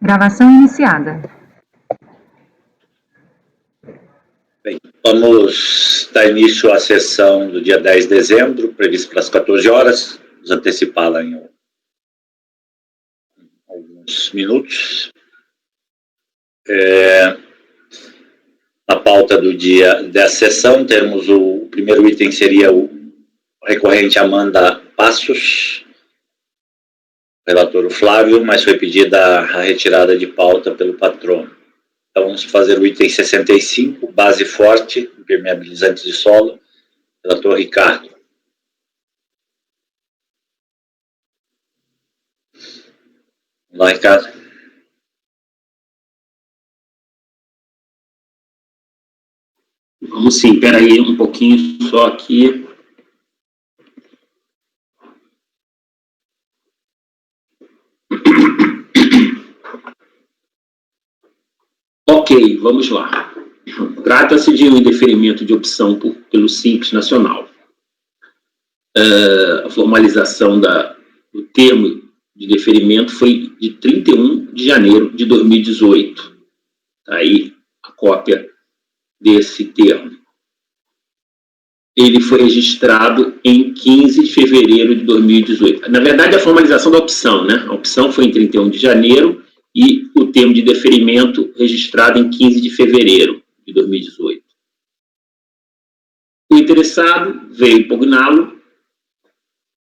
Gravação iniciada. Bem, vamos dar início à sessão do dia 10 de dezembro, prevista para as 14 horas. Vamos antecipá-la em alguns minutos. Na pauta do dia dessa sessão, temos o primeiro item, seria o recorrente Amanda Passos, relator o Flávio, mas foi pedida a retirada de pauta pelo patrono. Então, vamos fazer o item 65, base forte, impermeabilizantes de solo, relator Ricardo. Vamos lá, Ricardo. Vamos sim, espera aí um pouquinho só aqui. Ok, vamos lá. Trata-se de um indeferimento de opção pelo Simples Nacional. A formalização do termo de deferimento foi de 31 de janeiro de 2018. Está aí a cópia desse termo. Ele foi registrado em 15 de fevereiro de 2018. Na verdade, a formalização da opção, né? A opção foi em 31 de janeiro e o termo de deferimento registrado em 15 de fevereiro de 2018. O interessado veio impugná-lo,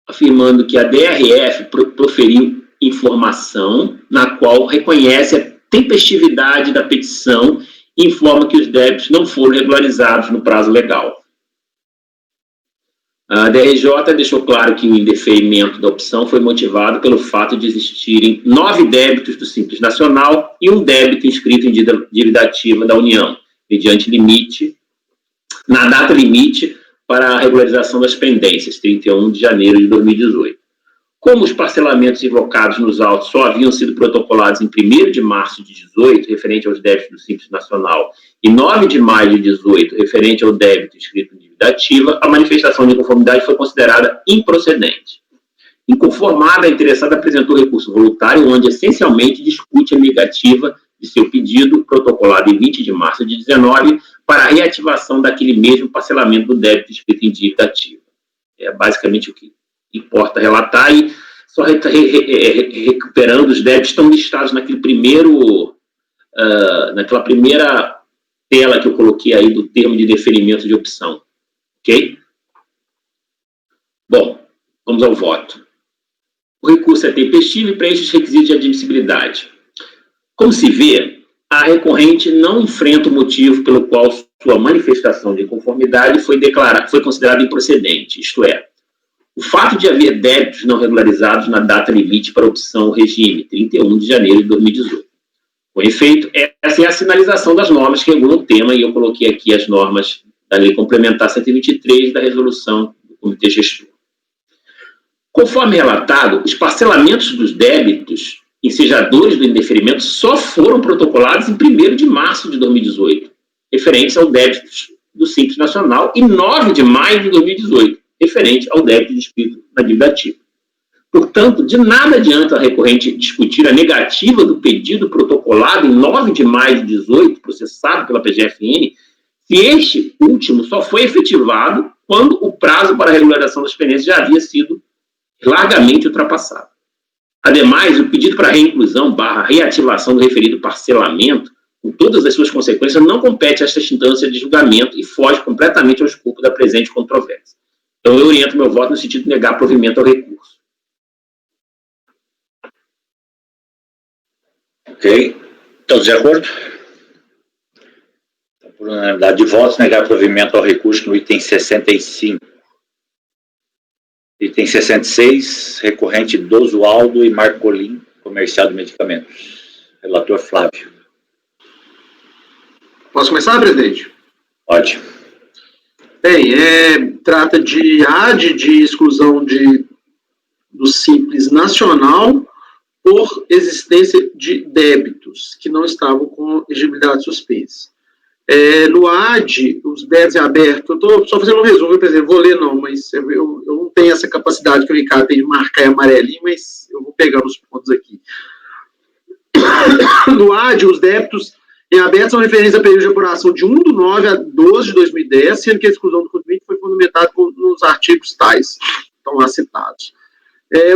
afirmando que a DRF proferiu informação na qual reconhece a tempestividade da petição e informa que os débitos não foram regularizados no prazo legal. A DRJ deixou claro que o indeferimento da opção foi motivado pelo fato de existirem 9 débitos do Simples Nacional e um débito inscrito em dívida ativa da União, mediante limite, na data limite para a regularização das pendências, 31 de janeiro de 2018. Como os parcelamentos invocados nos autos só haviam sido protocolados em 1º de março de 2018, referente aos débitos do Simples Nacional, e 9 de maio de 2018, referente ao débito inscrito em dívida ativa, a manifestação de inconformidade foi considerada improcedente. Inconformada, a interessada apresentou recurso voluntário, onde essencialmente discute a negativa de seu pedido, protocolado em 20 de março de 2019, para a reativação daquele mesmo parcelamento do débito inscrito em dívida ativa. É basicamente o que importa relatar, e só recuperando os débitos estão listados naquele naquela primeira tela que eu coloquei aí do termo de deferimento de opção. Ok? Bom, vamos ao voto. O recurso é tempestivo e preenche os requisitos de admissibilidade. Como se vê, a recorrente não enfrenta o motivo pelo qual sua manifestação de inconformidade foi considerada improcedente, isto é, o fato de haver débitos não regularizados na data limite para opção regime, 31 de janeiro de 2018. Com efeito, essa é a sinalização das normas que regulam o tema, e eu coloquei aqui as normas da Lei Complementar 123 da Resolução do Comitê Gestor. Conforme relatado, os parcelamentos dos débitos ensejadores do indeferimento só foram protocolados em 1º de março de 2018, referentes ao débito do Simples Nacional, e 9 de maio de 2018, referente ao débito inscrito na dívida ativa. Portanto, de nada adianta a recorrente discutir a negativa do pedido protocolado em 9 de maio de 2018, processado pela PGFN, se este último só foi efetivado quando o prazo para a regularização das pendências já havia sido largamente ultrapassado. Ademais, o pedido para reinclusão / reativação do referido parcelamento, com todas as suas consequências, não compete a esta instância de julgamento e foge completamente ao escopo da presente controvérsia. Então, eu oriento meu voto no sentido de negar provimento ao recurso. Ok. Todos de acordo? Então, por unanimidade de votos, negar provimento ao recurso no item 65. Item 66, recorrente Dosualdo e Marcolin, comercial de medicamentos. Relator Flávio. Posso começar, presidente? Pode. Bem, trata de AD de exclusão do Simples Nacional por existência de débitos que não estavam com exigibilidade suspensa. No AD, os débitos em aberto, eu estou só fazendo um resumo, por exemplo, vou ler não, mas eu não tenho essa capacidade que o Ricardo tem de marcar em amarelinho, mas eu vou pegar os pontos aqui. no AD, os débitos em aberto são referentes a período de apuração de 1/9 a 12 de 2010, sendo que a exclusão do contribuinte foi fundamentada nos artigos tais, estão lá citados.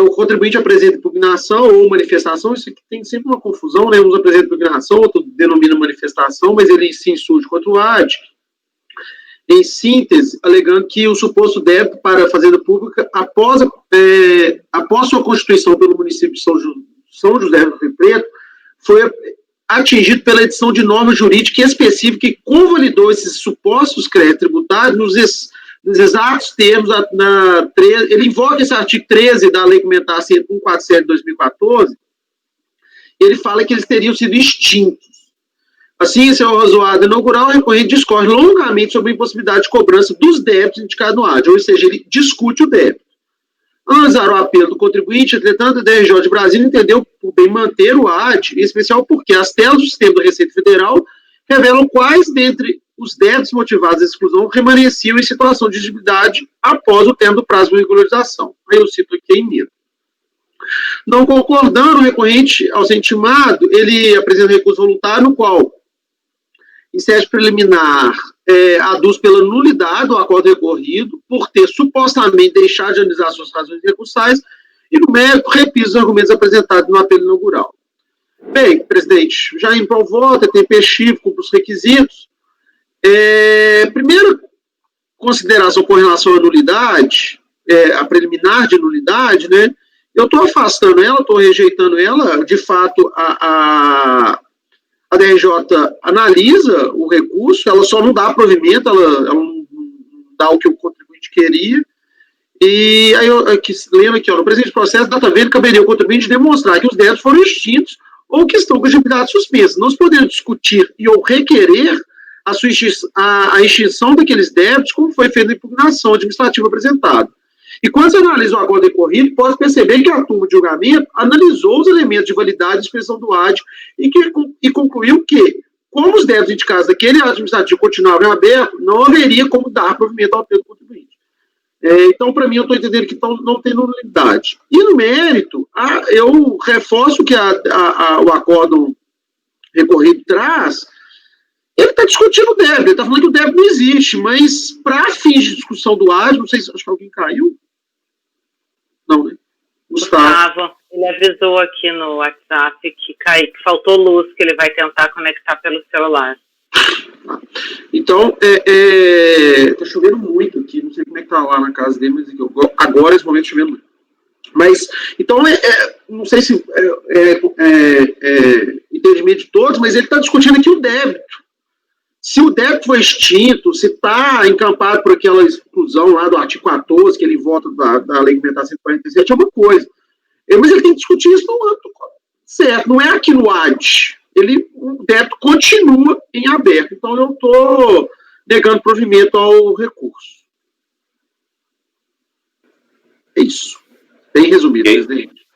O contribuinte apresenta impugnação ou manifestação, isso aqui tem sempre uma confusão, né? Uns apresentam impugnação, outro denomina manifestação, mas ele se insurge contra o AD, em síntese, alegando que o suposto débito para a Fazenda Pública, após sua constituição pelo município de São José do Rio Preto, foi atingido pela edição de norma jurídica específica que convalidou esses supostos créditos tributários nos exatos termos, ele invoca esse artigo 13 da Lei Complementar 147 de 2014, e ele fala que eles teriam sido extintos. Assim, em seu razoado inaugural, o recorrente discorre longamente sobre a impossibilidade de cobrança dos débitos indicados no AD, ou seja, ele discute o débito. Analisar o apelo do contribuinte, entretanto, a DRJ de Brasília entendeu por bem manter o AD, em especial porque as telas do sistema da Receita Federal revelam quais dentre os débitos motivados à exclusão remanesciam em situação de exigibilidade após o término do prazo de regularização. Aí eu cito aqui em emenda. Não concordando, o recorrente, ao ser intimado, ele apresenta recurso voluntário no qual, em sede preliminar, aduz pela nulidade do acordo recorrido, por ter supostamente deixado de analisar suas razões recursais, e no mérito repisa os argumentos apresentados no apelo inaugural. Bem, presidente, já indo para o voto, é tempestivo, cumpre os requisitos. Primeira consideração com relação à nulidade, a preliminar de nulidade, né? Eu estou afastando ela, estou rejeitando ela, de fato, a DRJ analisa o recurso, ela só não dá provimento, ela não dá o que o contribuinte queria, e aí, lendo aqui, no presente processo, data vênia, caberia ao contribuinte demonstrar que os débitos foram extintos ou que estão com exigibilidade suspensa. Nós podemos discutir e ou requerer a extinção daqueles débitos, como foi feito na impugnação administrativa apresentada. E quando você analisa o acordo decorrido, pode perceber que a turma de julgamento analisou os elementos de validade de expressão do AD e concluiu que, como os débitos indicados daquele administrativo continuavam abertos, não haveria como dar provimento ao apelo do contribuinte. Então, para mim, eu estou entendendo que não tem nulidade. E no mérito, eu reforço que o acordo recorrido traz. Ele está discutindo o débito, ele está falando que o débito não existe, mas para fins de discussão do AD, não sei se acho que alguém caiu. Não, né? Gustavo, ele avisou aqui no WhatsApp que faltou luz, que ele vai tentar conectar pelo celular. Então, tá chovendo muito aqui, não sei como é que tá lá na casa dele, mas agora, nesse momento, chovendo muito. Mas, então, não sei se entendimento de todos, mas ele está discutindo aqui o débito. Se o débito foi extinto, se está encampado por aquela exclusão lá do artigo 14, que ele vota da Lei Complementar 147, é uma coisa. Mas ele tem que discutir isso no âmbito certo, não é aqui no AD. O débito continua em aberto. Então, eu estou negando provimento ao recurso. É isso. Bem resumido, presidente.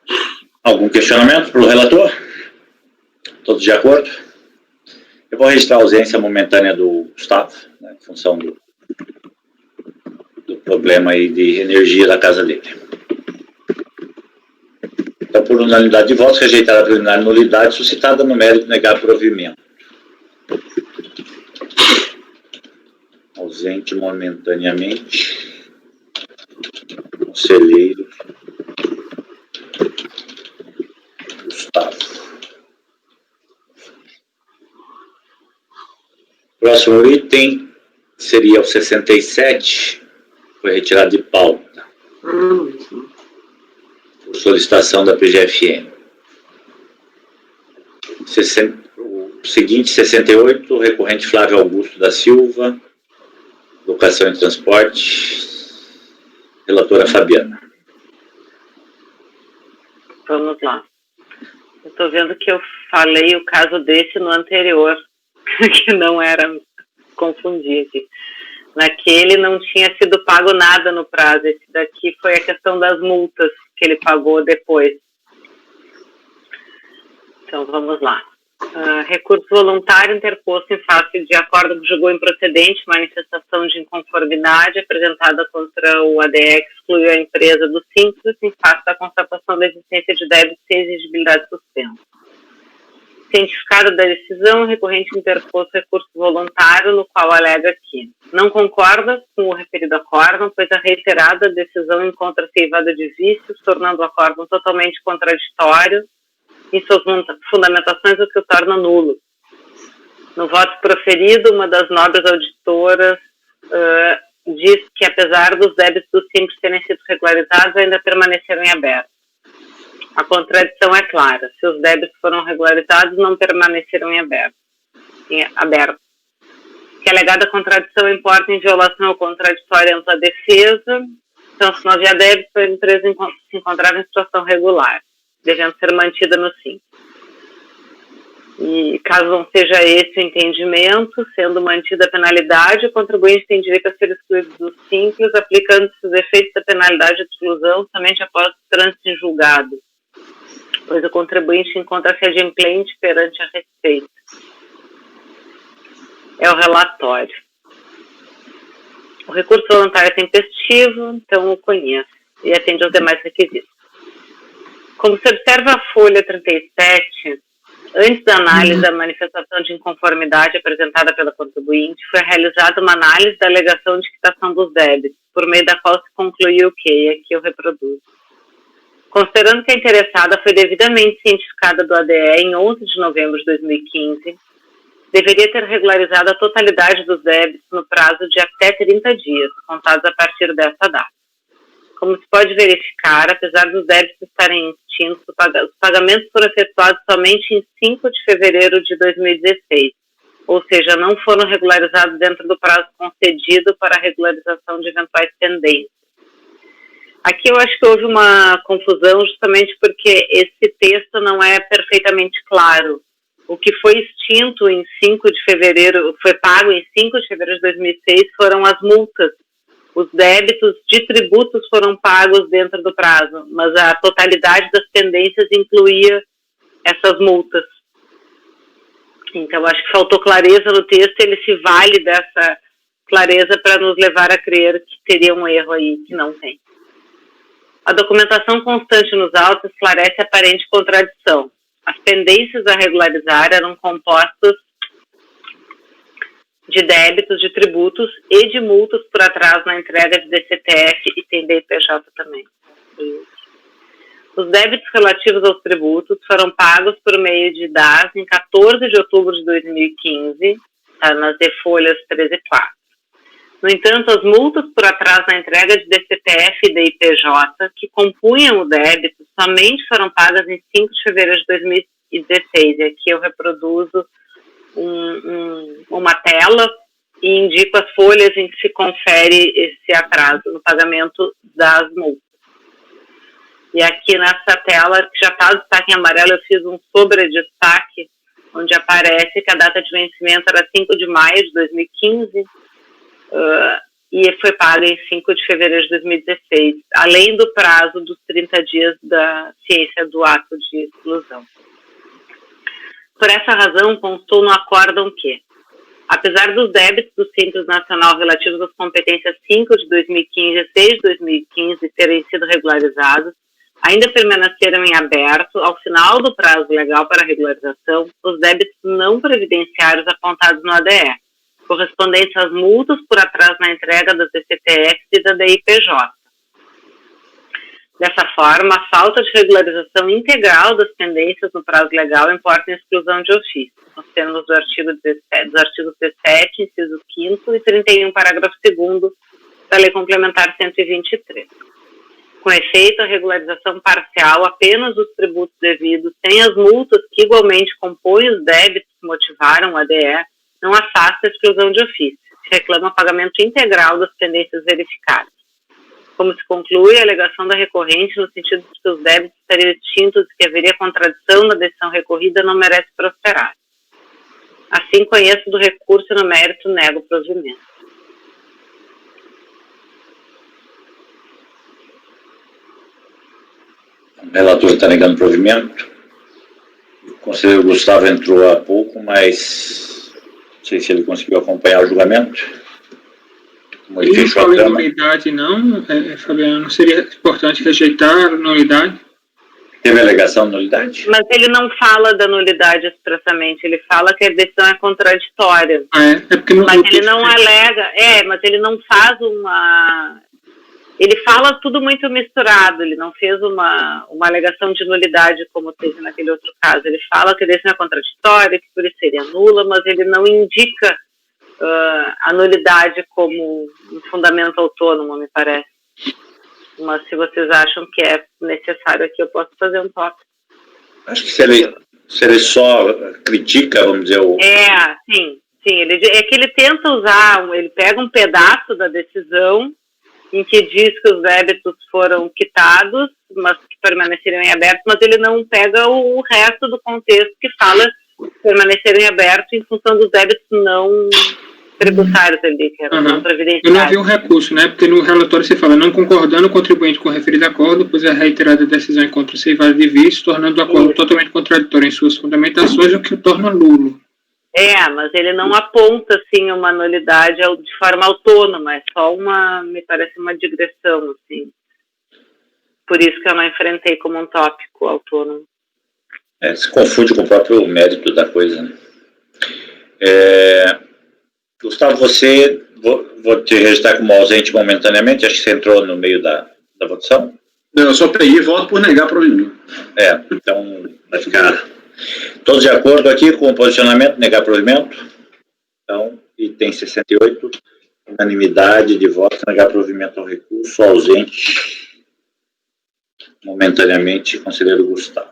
Algum questionamento para o relator? Todos de acordo? Eu vou registrar a ausência momentânea do Gustavo, né, em função do problema aí de energia da casa dele. Então, por unanimidade de votos, rejeitada a preliminar nulidade suscitada no mérito negar provimento. Ausente momentaneamente. Conselheiro Gustavo. Próximo item seria o 67, foi retirado de pauta. Por solicitação da PGFN. O seguinte, 68, o recorrente Flávio Augusto da Silva, Educação e Transporte, relatora Fabiana. Vamos lá. Eu estou vendo que eu falei o caso desse no anterior, que não era, confundi aqui. Naquele não tinha sido pago nada no prazo, esse daqui foi a questão das multas que ele pagou depois. Então, vamos lá. Recurso voluntário interposto em face de acordo que julgou improcedente, manifestação de inconformidade apresentada contra o ADE que excluiu a empresa do Simples em face da constatação da existência de débito sem exigibilidade suspensa. Cientificada da decisão, o recorrente interpôs recurso voluntário, no qual alega que não concorda com o referido acórdão, pois a reiterada decisão encontra-se eivada de vícios, tornando o acórdão totalmente contraditório em suas fundamentações, o que o torna nulo. No voto proferido, uma das nobres auditoras diz que, apesar dos débitos do simples terem sido regularizados, ainda permaneceram em aberto. A contradição é clara. Se os débitos foram regularizados, não permaneceram em aberto. Que a alegada contradição importa em violação ao contraditório ampla defesa. Então, se não havia débito, a empresa se encontrava em situação regular, devendo ser mantida no simples. E caso não seja esse o entendimento, sendo mantida a penalidade, o contribuinte tem direito a ser excluído do simples, aplicando-se os efeitos da penalidade de exclusão somente após o trânsito em julgado, pois o contribuinte encontra-se adimplente perante a receita. É o relatório. O recurso voluntário é tempestivo, então o conheço, e atende aos demais requisitos. Como se observa a folha 37, antes da análise da manifestação de inconformidade apresentada pela contribuinte, foi realizada uma análise da alegação de quitação dos débitos, por meio da qual se concluiu que, e aqui eu reproduzo, considerando que a interessada foi devidamente cientificada do ADE em 11 de novembro de 2015, deveria ter regularizado a totalidade dos débitos no prazo de até 30 dias, contados a partir dessa data. Como se pode verificar, apesar dos débitos estarem extintos, os pagamentos foram efetuados somente em 5 de fevereiro de 2016, ou seja, não foram regularizados dentro do prazo concedido para a regularização de eventuais pendências. Aqui eu acho que houve uma confusão justamente porque esse texto não é perfeitamente claro. O que foi extinto em 5 de fevereiro, foi pago em 5 de fevereiro de 2006 foram as multas. Os débitos de tributos foram pagos dentro do prazo, mas a totalidade das pendências incluía essas multas. Então, acho que faltou clareza no texto, ele se vale dessa clareza para nos levar a crer que teria um erro aí, que não tem. A documentação constante nos autos esclarece a aparente contradição. As pendências a regularizar eram compostas de débitos de tributos e de multas por atraso na entrega de DCTF e tem DIPJ também. Os débitos relativos aos tributos foram pagos por meio de DAS em 14 de outubro de 2015, nas folhas 13 e 4. No entanto, as multas por atraso na entrega de DCTF e DIPJ, que compunham o débito, somente foram pagas em 5 de fevereiro de 2016. E aqui eu reproduzo uma tela e indico as folhas em que se confere esse atraso no pagamento das multas. E aqui nessa tela, que já está o destaque em amarelo, eu fiz um sobredestaque, onde aparece que a data de vencimento era 5 de maio de 2015, e foi paga em 5 de fevereiro de 2016, além do prazo dos 30 dias da ciência do ato de exclusão. Por essa razão, constou no acórdão que, apesar dos débitos do Simples Nacional relativos às competências 5 de 2015 e 6 de 2015 terem sido regularizados, ainda permaneceram em aberto, ao final do prazo legal para regularização, os débitos não previdenciários apontados no ADE, correspondentes às multas por atraso na entrega das DCTFs e da DIPJ. Dessa forma, a falta de regularização integral das pendências no prazo legal importa em exclusão de ofício, nos termos dos artigos 17, inciso 5º e 31, parágrafo 2º da Lei Complementar 123. Com efeito, a regularização parcial apenas dos tributos devidos, sem as multas que igualmente compõem os débitos que motivaram o ADE, não afasta a exclusão de ofício. Se reclama pagamento integral das pendências verificadas. Como se conclui, a alegação da recorrente, no sentido de que os débitos estariam extintos e que haveria contradição na decisão recorrida, não merece prosperar. Assim, conheço do recurso e no mérito nego o provimento. O relator está negando provimento. O conselheiro Gustavo entrou há pouco, mas não sei se ele conseguiu acompanhar o julgamento. Como ele fechou a trama. Nulidade não, Fabiano, não seria importante rejeitar a nulidade? Teve alegação de nulidade? Mas ele não fala da nulidade expressamente, ele fala que a decisão é contraditória. É porque não, mas ele não alega, mas ele não faz uma... Ele fala tudo muito misturado, ele não fez uma alegação de nulidade como teve naquele outro caso. Ele fala que a decisão é contraditória, que por isso seria nula, mas ele não indica a nulidade como um fundamento autônomo, me parece. Mas se vocês acham que é necessário aqui, eu posso fazer um toque. Acho que se ele só critica, vamos dizer... Sim. É que ele tenta usar, ele pega um pedaço da decisão em que diz que os débitos foram quitados, mas que permaneceram em aberto, mas ele não pega o resto do contexto que fala que permaneceram em aberto em função dos débitos não tributários ali, que eram não previdenciários. Eu não vi um recurso, né? Porque no relatório você fala, não concordando o contribuinte com o referido acordo, pois a reiterada decisão encontra-se inválida de vício, tornando o acordo totalmente contraditório em suas fundamentações, o que o torna nulo. Mas ele não aponta, assim, uma nulidade de forma autônoma, é só me parece uma digressão, assim. Por isso que eu não enfrentei como um tópico autônomo. Se confunde com o próprio mérito da coisa, né? Gustavo, vou te registrar como ausente momentaneamente, acho que você entrou no meio da votação. Eu só peguei e voto por negar provimento. Então vai ficar todos de acordo aqui com o posicionamento, negar provimento. Então, item 68, unanimidade de votos, negar provimento ao recurso, ausente momentaneamente, conselheiro Gustavo.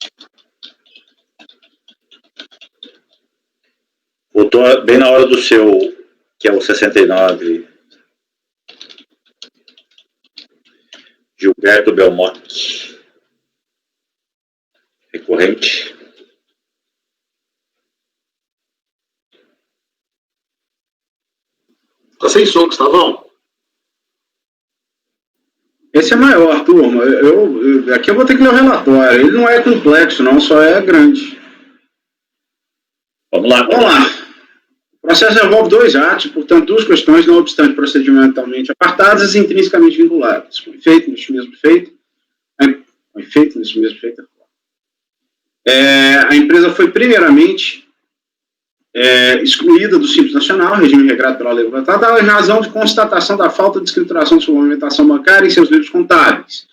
Votou bem na hora do seu, que é o 69, Gilberto Belmonte, recorrente. Tá sem som, Gustavão. Esse é maior, turma. Aqui eu vou ter que ler o relatório. Ele não é complexo, não, só é grande. Vamos lá. O processo envolve 2 atos, portanto, 2 questões, não obstante procedimentalmente apartadas e intrinsecamente vinculadas. Com efeito neste mesmo feito. A empresa foi, primeiramente, excluída do Simples Nacional, regime regrado pela lei contratual, em razão de constatação da falta de escrituração de sua movimentação bancária em seus livros contábeis.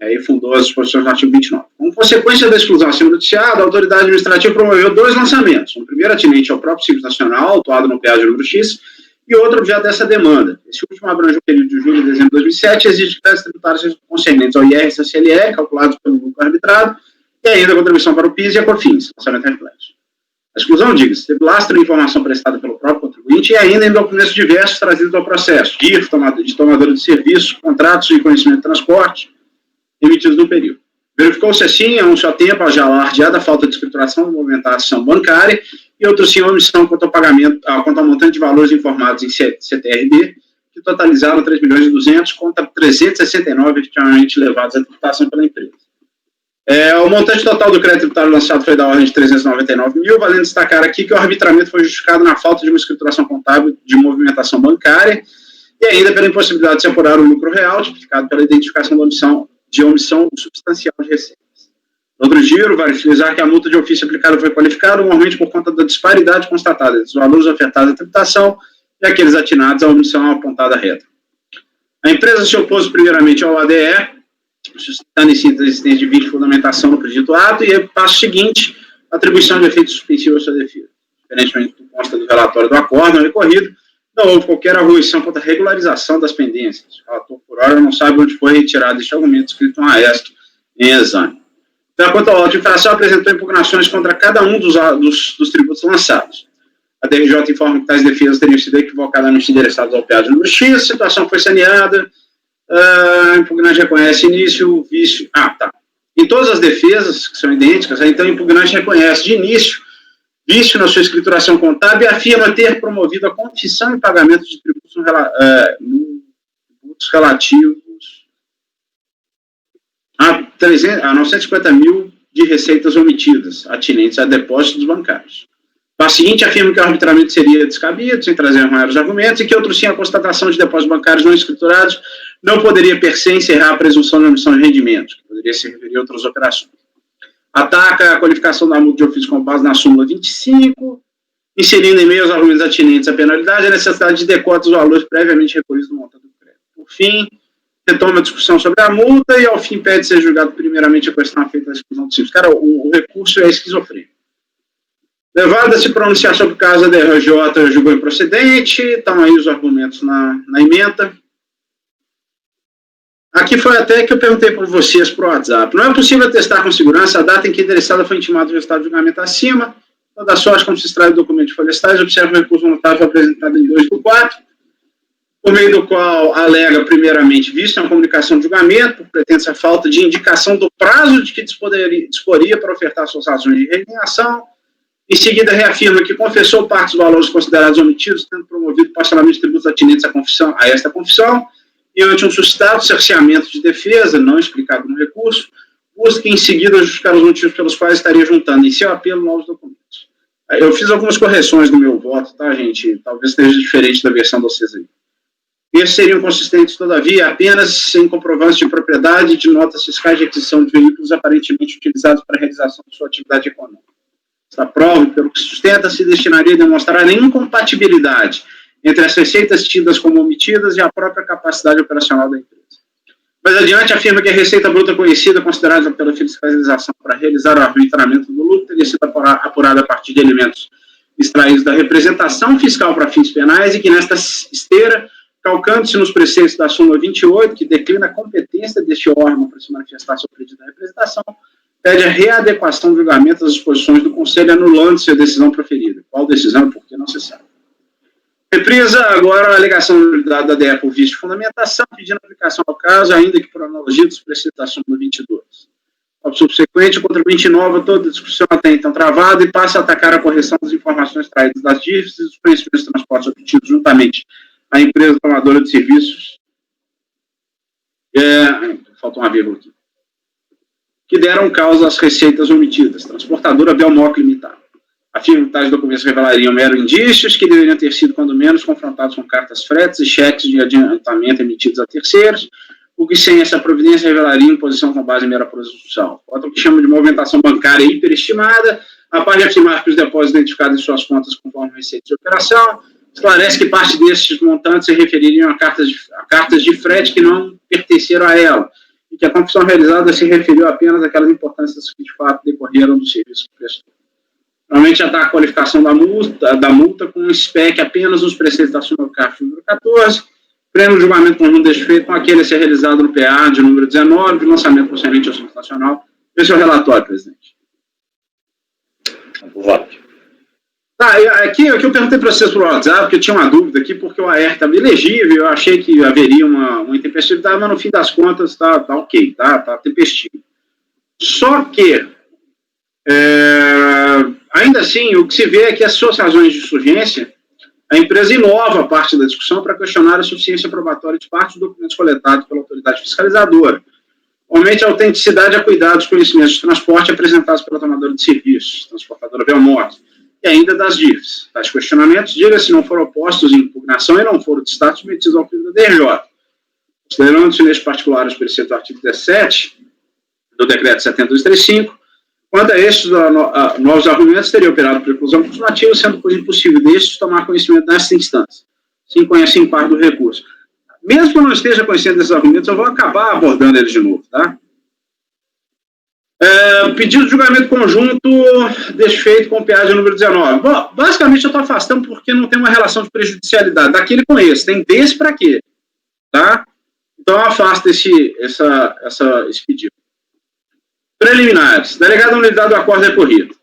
Aí fundou as disposições do artigo 29. Como consequência da exclusão acima noticiada, a autoridade administrativa promoveu 2 lançamentos. Um primeiro atinente ao próprio Simples Nacional, autuado no PA de número X, e outro objeto dessa demanda. Esse último abrange o período de julho e dezembro de 2007 e exige créditos tributários concernentes ao IR e ao CLR, calculados pelo lucro arbitrado, e ainda a contribuição para o PIS e a COFINS, lançamento reflexo. A exclusão, diga-se, teve lastro em informação prestada pelo próprio contribuinte e ainda em documentos diversos trazidos ao processo, de tomadores de serviço, contratos de conhecimento de transporte, emitidos no período. Verificou-se assim, a um só tempo, a já alardeada falta de escrituração de movimentação bancária e outro sim, a omissão quanto ao montante de valores informados em CTRB, que totalizaram 3.200.000 contra 369 efetivamente levados à tributação pela empresa. O montante total do crédito tributário lançado foi da ordem de 399 mil, valendo destacar aqui que o arbitramento foi justificado na falta de uma escrituração contábil de movimentação bancária e ainda pela impossibilidade de se apurar o lucro real, tipificado pela identificação de omissão substancial de receitas. No outro giro, vale frisar que a multa de ofício aplicada foi qualificada normalmente por conta da disparidade constatada entre os valores ofertados à tributação e aqueles atinados à omissão apontada reta. A empresa se opôs primeiramente ao ADE, suscitando em síntese a existência de vício de fundamentação no predito ato, e passo seguinte, atribuição de efeito suspensivo à sua defesa. Diferentemente do que consta do relatório do acordo recorrido, não houve qualquer arruição quanto à regularização das pendências. O relator, por hora, não sabe onde foi retirado este argumento escrito no AESC em exame. Então, quanto ao auto de infração, apresentou impugnações contra cada um dos tributos lançados. A DRJ informa que tais defesas teriam sido equivocadamente endereçadas ao PA de número X, a situação foi saneada, a impugnante reconhece início, vício... Em todas as defesas, que são idênticas, então o impugnante reconhece de início vício na sua escrituração contábil e afirma ter promovido a confissão e pagamento de tributos relativos a 950 mil de receitas omitidas, atinentes a depósitos bancários. O seguinte afirma que o arbitramento seria descabido, sem trazer maiores argumentos, e que outro sim, a constatação de depósitos bancários não escriturados não poderia per se encerrar a presunção de omissão de rendimentos, que poderia se referir a outras operações. ataca a qualificação da multa de ofício com base na súmula 25, inserindo em meio aos argumentos atinentes à penalidade a necessidade de decota dos valores previamente recolhidos no montante do crédito. Por fim, retoma a discussão sobre a multa e, ao fim, pede ser julgado primeiramente a questão feita da exclusão do simples. Cara, o recurso é esquizofrênico. Levado a se pronunciar sobre o caso, a DRJ julgou improcedente, estão aí os argumentos na ementa. Aqui foi até que eu perguntei para vocês por WhatsApp. Não é possível atestar com segurança a data em que a interessada foi intimada do resultado do julgamento acima. Toda sorte, como se extrai do documento de folha estágio, observa o recurso voluntário apresentado em 2/4, por meio do qual alega, primeiramente, visto uma comunicação de julgamento, pretende a falta de indicação do prazo de que disporia para ofertar suas razões de resignação. Em seguida, reafirma que confessou parte dos valores considerados omitidos, tendo promovido parcelamento de tributos atinentes a esta confissão, e ante um suscitado cerceamento de defesa, não explicado no recurso, busca em seguida justificar os motivos pelos quais estaria juntando em seu apelo novos documentos. Eu fiz algumas correções no meu voto, tá, gente? Talvez esteja diferente da versão de vocês aí. Esses seriam consistentes, todavia, apenas em comprovantes de propriedade de notas fiscais de aquisição de veículos aparentemente utilizados para a realização de sua atividade econômica. Esta prova, pelo que sustenta, se destinaria a demonstrar a incompatibilidade entre as receitas tidas como omitidas e a própria capacidade operacional da empresa. Mais adiante, afirma que a receita bruta conhecida, considerada pela fiscalização para realizar o arbitramento do lucro, teria sido apurada a partir de elementos extraídos da representação fiscal para fins penais e que, nesta esteira, calcando-se nos preceitos da súmula 28, que declina a competência deste órgão para se manifestar sobre o pedido da representação, pede a readequação do julgamento das disposições do Conselho, anulando-se a decisão proferida. Qual decisão? Porque não se sabe. Reprisa agora a alegação da DE por vício de fundamentação, pedindo aplicação ao caso, ainda que por analogia dos preceitos da súmula 22. Ao subsequente, o contribuinte inova toda a discussão até então travada e passa a atacar a correção das informações extraídas das dívidas e dos conhecimentos de transportes obtidos juntamente à empresa tomadora de serviços. Faltou uma vírgula aqui. Que deram causa às receitas omitidas. Transportadora Belmoc Limitada. Afirma que tais documentos revelariam mero indícios que deveriam ter sido, quando menos, confrontados com cartas fretes e cheques de adiantamento emitidos a terceiros, o que, sem essa providência, revelaria imposição com base em mera presunção. Outro que chama de movimentação bancária hiperestimada, a par de afirmar que os depósitos identificados em suas contas conforme receitas de operação, esclarece que parte desses montantes se refeririam a cartas de frete que não pertenceram a ela, e que a confissão realizada se referiu apenas àquelas importâncias que, de fato, decorreram do serviço que prestou. Normalmente, ataca a qualificação da multa com um SPEC apenas nos preceitos da súmula CARF número 14, prêmio de julgamento conjunto deste feito com aquele a ser realizado no PA de número 19, de lançamento concernente ao Assunto Nacional. Esse é o relatório, presidente. Voto. Aqui eu perguntei para vocês por WhatsApp, porque eu tinha uma dúvida aqui, porque o AR estava ilegível, eu achei que haveria uma intempestividade, mas no fim das contas está ok, tá tempestivo. Só que, ainda assim, o que se vê é que as suas razões de surgência, a empresa inova parte da discussão para questionar a suficiência probatória de parte dos documentos coletados pela autoridade fiscalizadora. Aumente a autenticidade e a cuidado dos conhecimentos de transporte apresentados pela tomadora de serviços, transportadora Belmoc, e ainda das dívidas. Tais questionamentos, diga-se, não foram postos em impugnação e não foram de status submetidos ao crime da DRJ. Considerando-se neste particular os preceitos do artigo 17 do decreto 7235, quanto a estes novos argumentos, teria operado preclusão consumativa, sendo pois impossível destes tomar conhecimento nesta instância, sem conhecer em parte do recurso. Mesmo que eu não esteja conhecendo esses argumentos, eu vou acabar abordando eles de novo, tá? Pedido de julgamento conjunto desfeito com o PA de número 19. Bom, basicamente eu estou afastando porque não tem uma relação de prejudicialidade daquele com esse. Tem desse para quê? Tá? Então eu afasto esse pedido. Preliminares. Delegado da nulidade do acordo recorrido.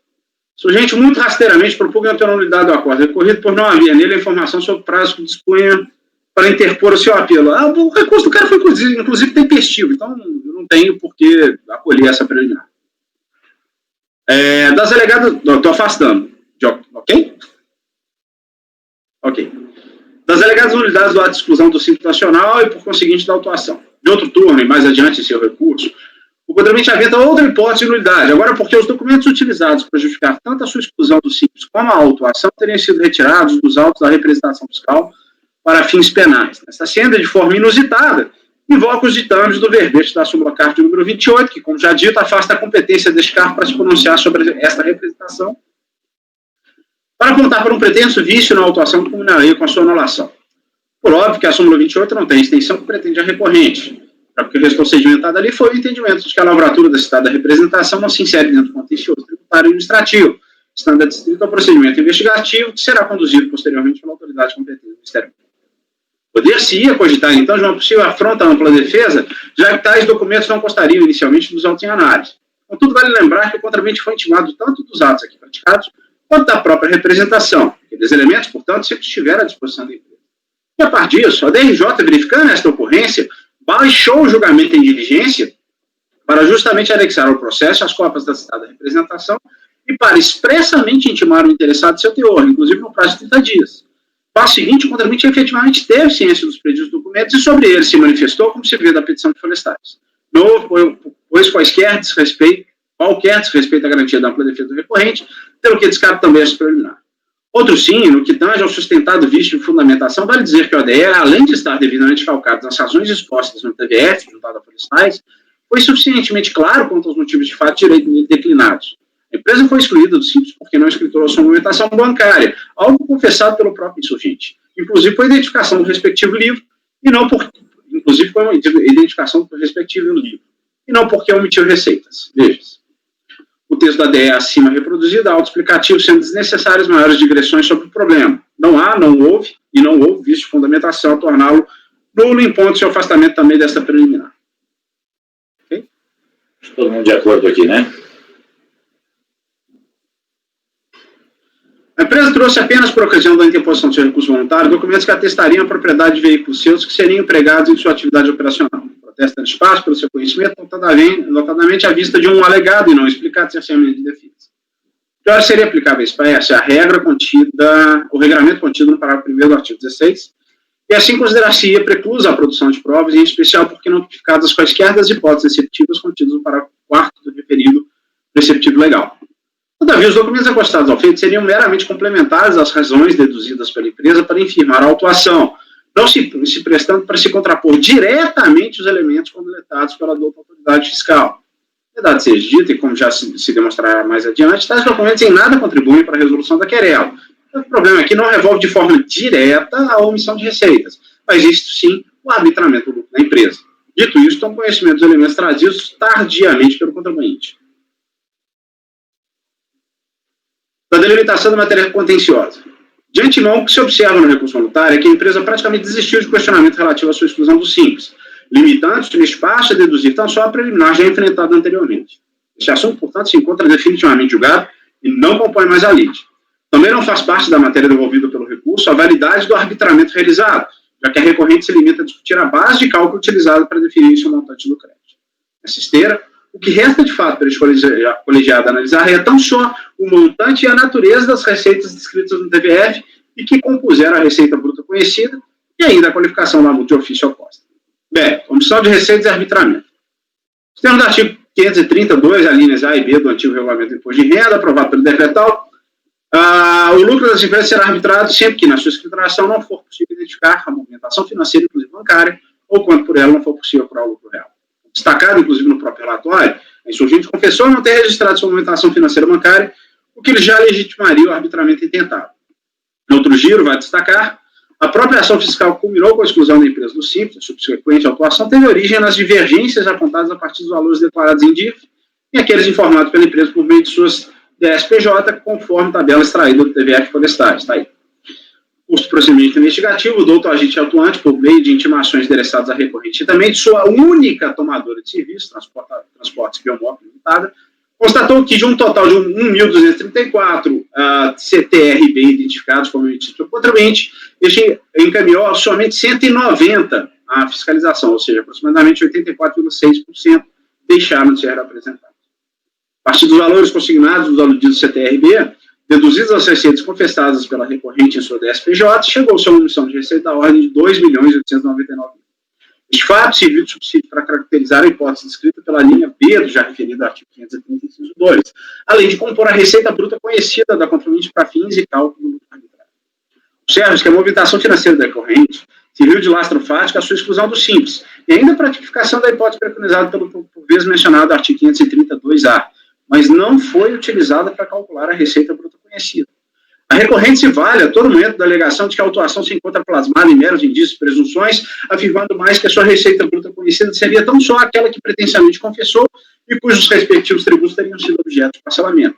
Sujeito muito rasteiramente propugna a nulidade do acordo recorrido por não haver nele a informação sobre o prazo que dispunha para interpor o seu apelo. O recurso do cara foi, inclusive, tempestivo, então eu não tenho por que acolher essa preliminar. Das delegadas... Estou afastando. Ok? Ok. Das delegadas unidades do ato de exclusão do Simples Nacional e, por conseguinte, da autuação. De outro turno, e mais adiante em seu recurso, o contribuinte aventa outra hipótese de nulidade, agora porque os documentos utilizados para justificar tanto a sua exclusão do Simples como a autuação teriam sido retirados dos autos da representação fiscal para fins penais. Essa senda, de forma inusitada, invoca os ditames do verbete da súmula CARF de número 28, que, como já dito, afasta a competência deste CARF para se pronunciar sobre esta representação, para apontar para um pretenso vício na autuação que culminaria com a sua anulação. Por óbvio que a súmula 28 não tem extensão que pretende a recorrente, porque o restou sedimentado ali foi o entendimento de que a lavratura da citada representação não se insere dentro do contencioso tributário e administrativo, estando adstrito ao procedimento investigativo que será conduzido posteriormente pela autoridade competente do Ministério Público. Poder-se-ia cogitar, então, de uma possível afronta à ampla defesa, já que tais documentos não constariam inicialmente dos autos em análise. Contudo, vale lembrar que o contravente foi intimado tanto dos atos aqui praticados, quanto da própria representação. Aqueles elementos, portanto, sempre estiveram à disposição da empresa. E, a par disso, a DRJ, verificando esta ocorrência, baixou o julgamento em diligência para justamente anexar ao processo as cópias da citada representação e para expressamente intimar o interessado seu teor, inclusive no prazo de 30 dias. Passo seguinte, o contravente efetivamente teve ciência dos pedidos documentos e sobre ele se manifestou, como se vê da petição de Florestais. Não houve, pois, qualquer desrespeito à garantia da ampla defesa do recorrente, pelo que descarta também esse preliminar. Outro sim, no que tange ao sustentado vício de fundamentação, vale dizer que o ADR, além de estar devidamente calcado nas razões expostas no TVF, juntado a Florestais, foi suficientemente claro quanto aos motivos de fato de direito declinados. A empresa foi excluída do simples porque não escriturou sua movimentação bancária, algo confessado pelo próprio insurgente, inclusive por identificação do respectivo livro, e não por, inclusive por identificação do respectivo livro, e não porque omitiu receitas. Veja-se. O texto da DE acima reproduzido é autoexplicativo, sendo desnecessárias maiores digressões sobre o problema. Não houve vício de fundamentação a torná-lo nulo, impondo seu afastamento também desta preliminar. Ok? Todo mundo de acordo aqui, né? A empresa trouxe apenas por ocasião da interposição do seu recurso voluntário documentos que atestariam a propriedade de veículos seus que seriam empregados em sua atividade operacional. Protesta de espaço pelo seu conhecimento, notadamente à vista de um alegado e não explicado cerceamento de defesa. Pior seria aplicável a regra contida, o regramento contido no parágrafo 1º do artigo 16, e assim considerar-se-ia preclusa a produção de provas, em especial porque não tipificadas quaisquer das hipóteses receptivas contidas no parágrafo 4º do referido preceptivo legal. Todavia, os documentos acostados ao feito seriam meramente complementares às razões deduzidas pela empresa para infirmar a autuação, não se prestando para se contrapor diretamente os elementos condiletados pela dupla autoridade fiscal. Verdade seja dita, e como já se demonstrará mais adiante, tais documentos em nada contribuem para a resolução da querela. O problema aqui não revolve de forma direta a omissão de receitas, mas isto sim o arbitramento do lucro da empresa. Dito isso, toma conhecimento dos elementos trazidos tardiamente pelo contribuinte. Da delimitação da matéria contenciosa. De antemão, o que se observa no recurso voluntário é que a empresa praticamente desistiu de questionamento relativo à sua exclusão do simples, limitando-se no espaço a deduzir tão só a preliminar já enfrentada anteriormente. Este assunto, portanto, se encontra definitivamente julgado e não compõe mais a lide. Também não faz parte da matéria devolvida pelo recurso a validade do arbitramento realizado, já que a recorrente se limita a discutir a base de cálculo utilizada para definir o montante do crédito. Nessa esteira, o que resta de fato para este colegiado analisar é tão só o montante e a natureza das receitas descritas no TVF e que compuseram a receita bruta conhecida e ainda a qualificação da multa de ofício oposta. Bem, omissão de receitas e arbitramento. Os termos do artigo 532, alíneas A e B do antigo regulamento do imposto de renda, aprovado pelo decretal, o lucro das empresas será arbitrado sempre que na sua escrituração não for possível identificar a movimentação financeira, inclusive bancária, ou quando por ela não for possível apurar o lucro real. Destacado, inclusive, no próprio relatório, a insurgente confessou não ter registrado sua movimentação financeira bancária, o que já legitimaria o arbitramento intentado. No outro giro, vai destacar, a própria ação fiscal culminou com a exclusão da empresa do Simples, a subsequente autuação teve origem nas divergências apontadas a partir dos valores declarados em DIF e aqueles informados pela empresa por meio de suas DSPJ, conforme tabela extraída do TVF Florestais. Está aí. Custo do procedimento investigativo, o doutor agente atuante, por meio de intimações endereçadas à recorrente e também de sua única tomadora de serviço, Transportes Biomóvel Limitada, constatou que de um total de 1.234 CTRB identificados como emitidos pelo contribuinte, este encaminhou somente 190 à fiscalização, ou seja, aproximadamente 84,6% deixaram de ser apresentados. A partir dos valores consignados dos aludidos CTRB, deduzidas as receitas confessadas pela recorrente em sua DSPJ, chegou-se a uma emissão de receita da ordem de 2.899.000. Este fato serviu de subsídio para caracterizar a hipótese descrita pela linha B do já referido artigo 530, inciso 2, além de compor a receita bruta conhecida da contribuinte para fins e cálculo do lucro arbitrário. Observe que a movimentação financeira da recorrente serviu de lastro fático a sua exclusão do Simples, e ainda a ratificação da hipótese preconizada pelo por vezes mencionado artigo 532-A, mas não foi utilizada para calcular a receita bruta conhecida. A recorrente se vale a todo momento da alegação de que a autuação se encontra plasmada em meros indícios e presunções, afirmando mais que a sua receita bruta conhecida seria tão só aquela que pretensamente confessou e cujos respectivos tributos teriam sido objeto de parcelamento.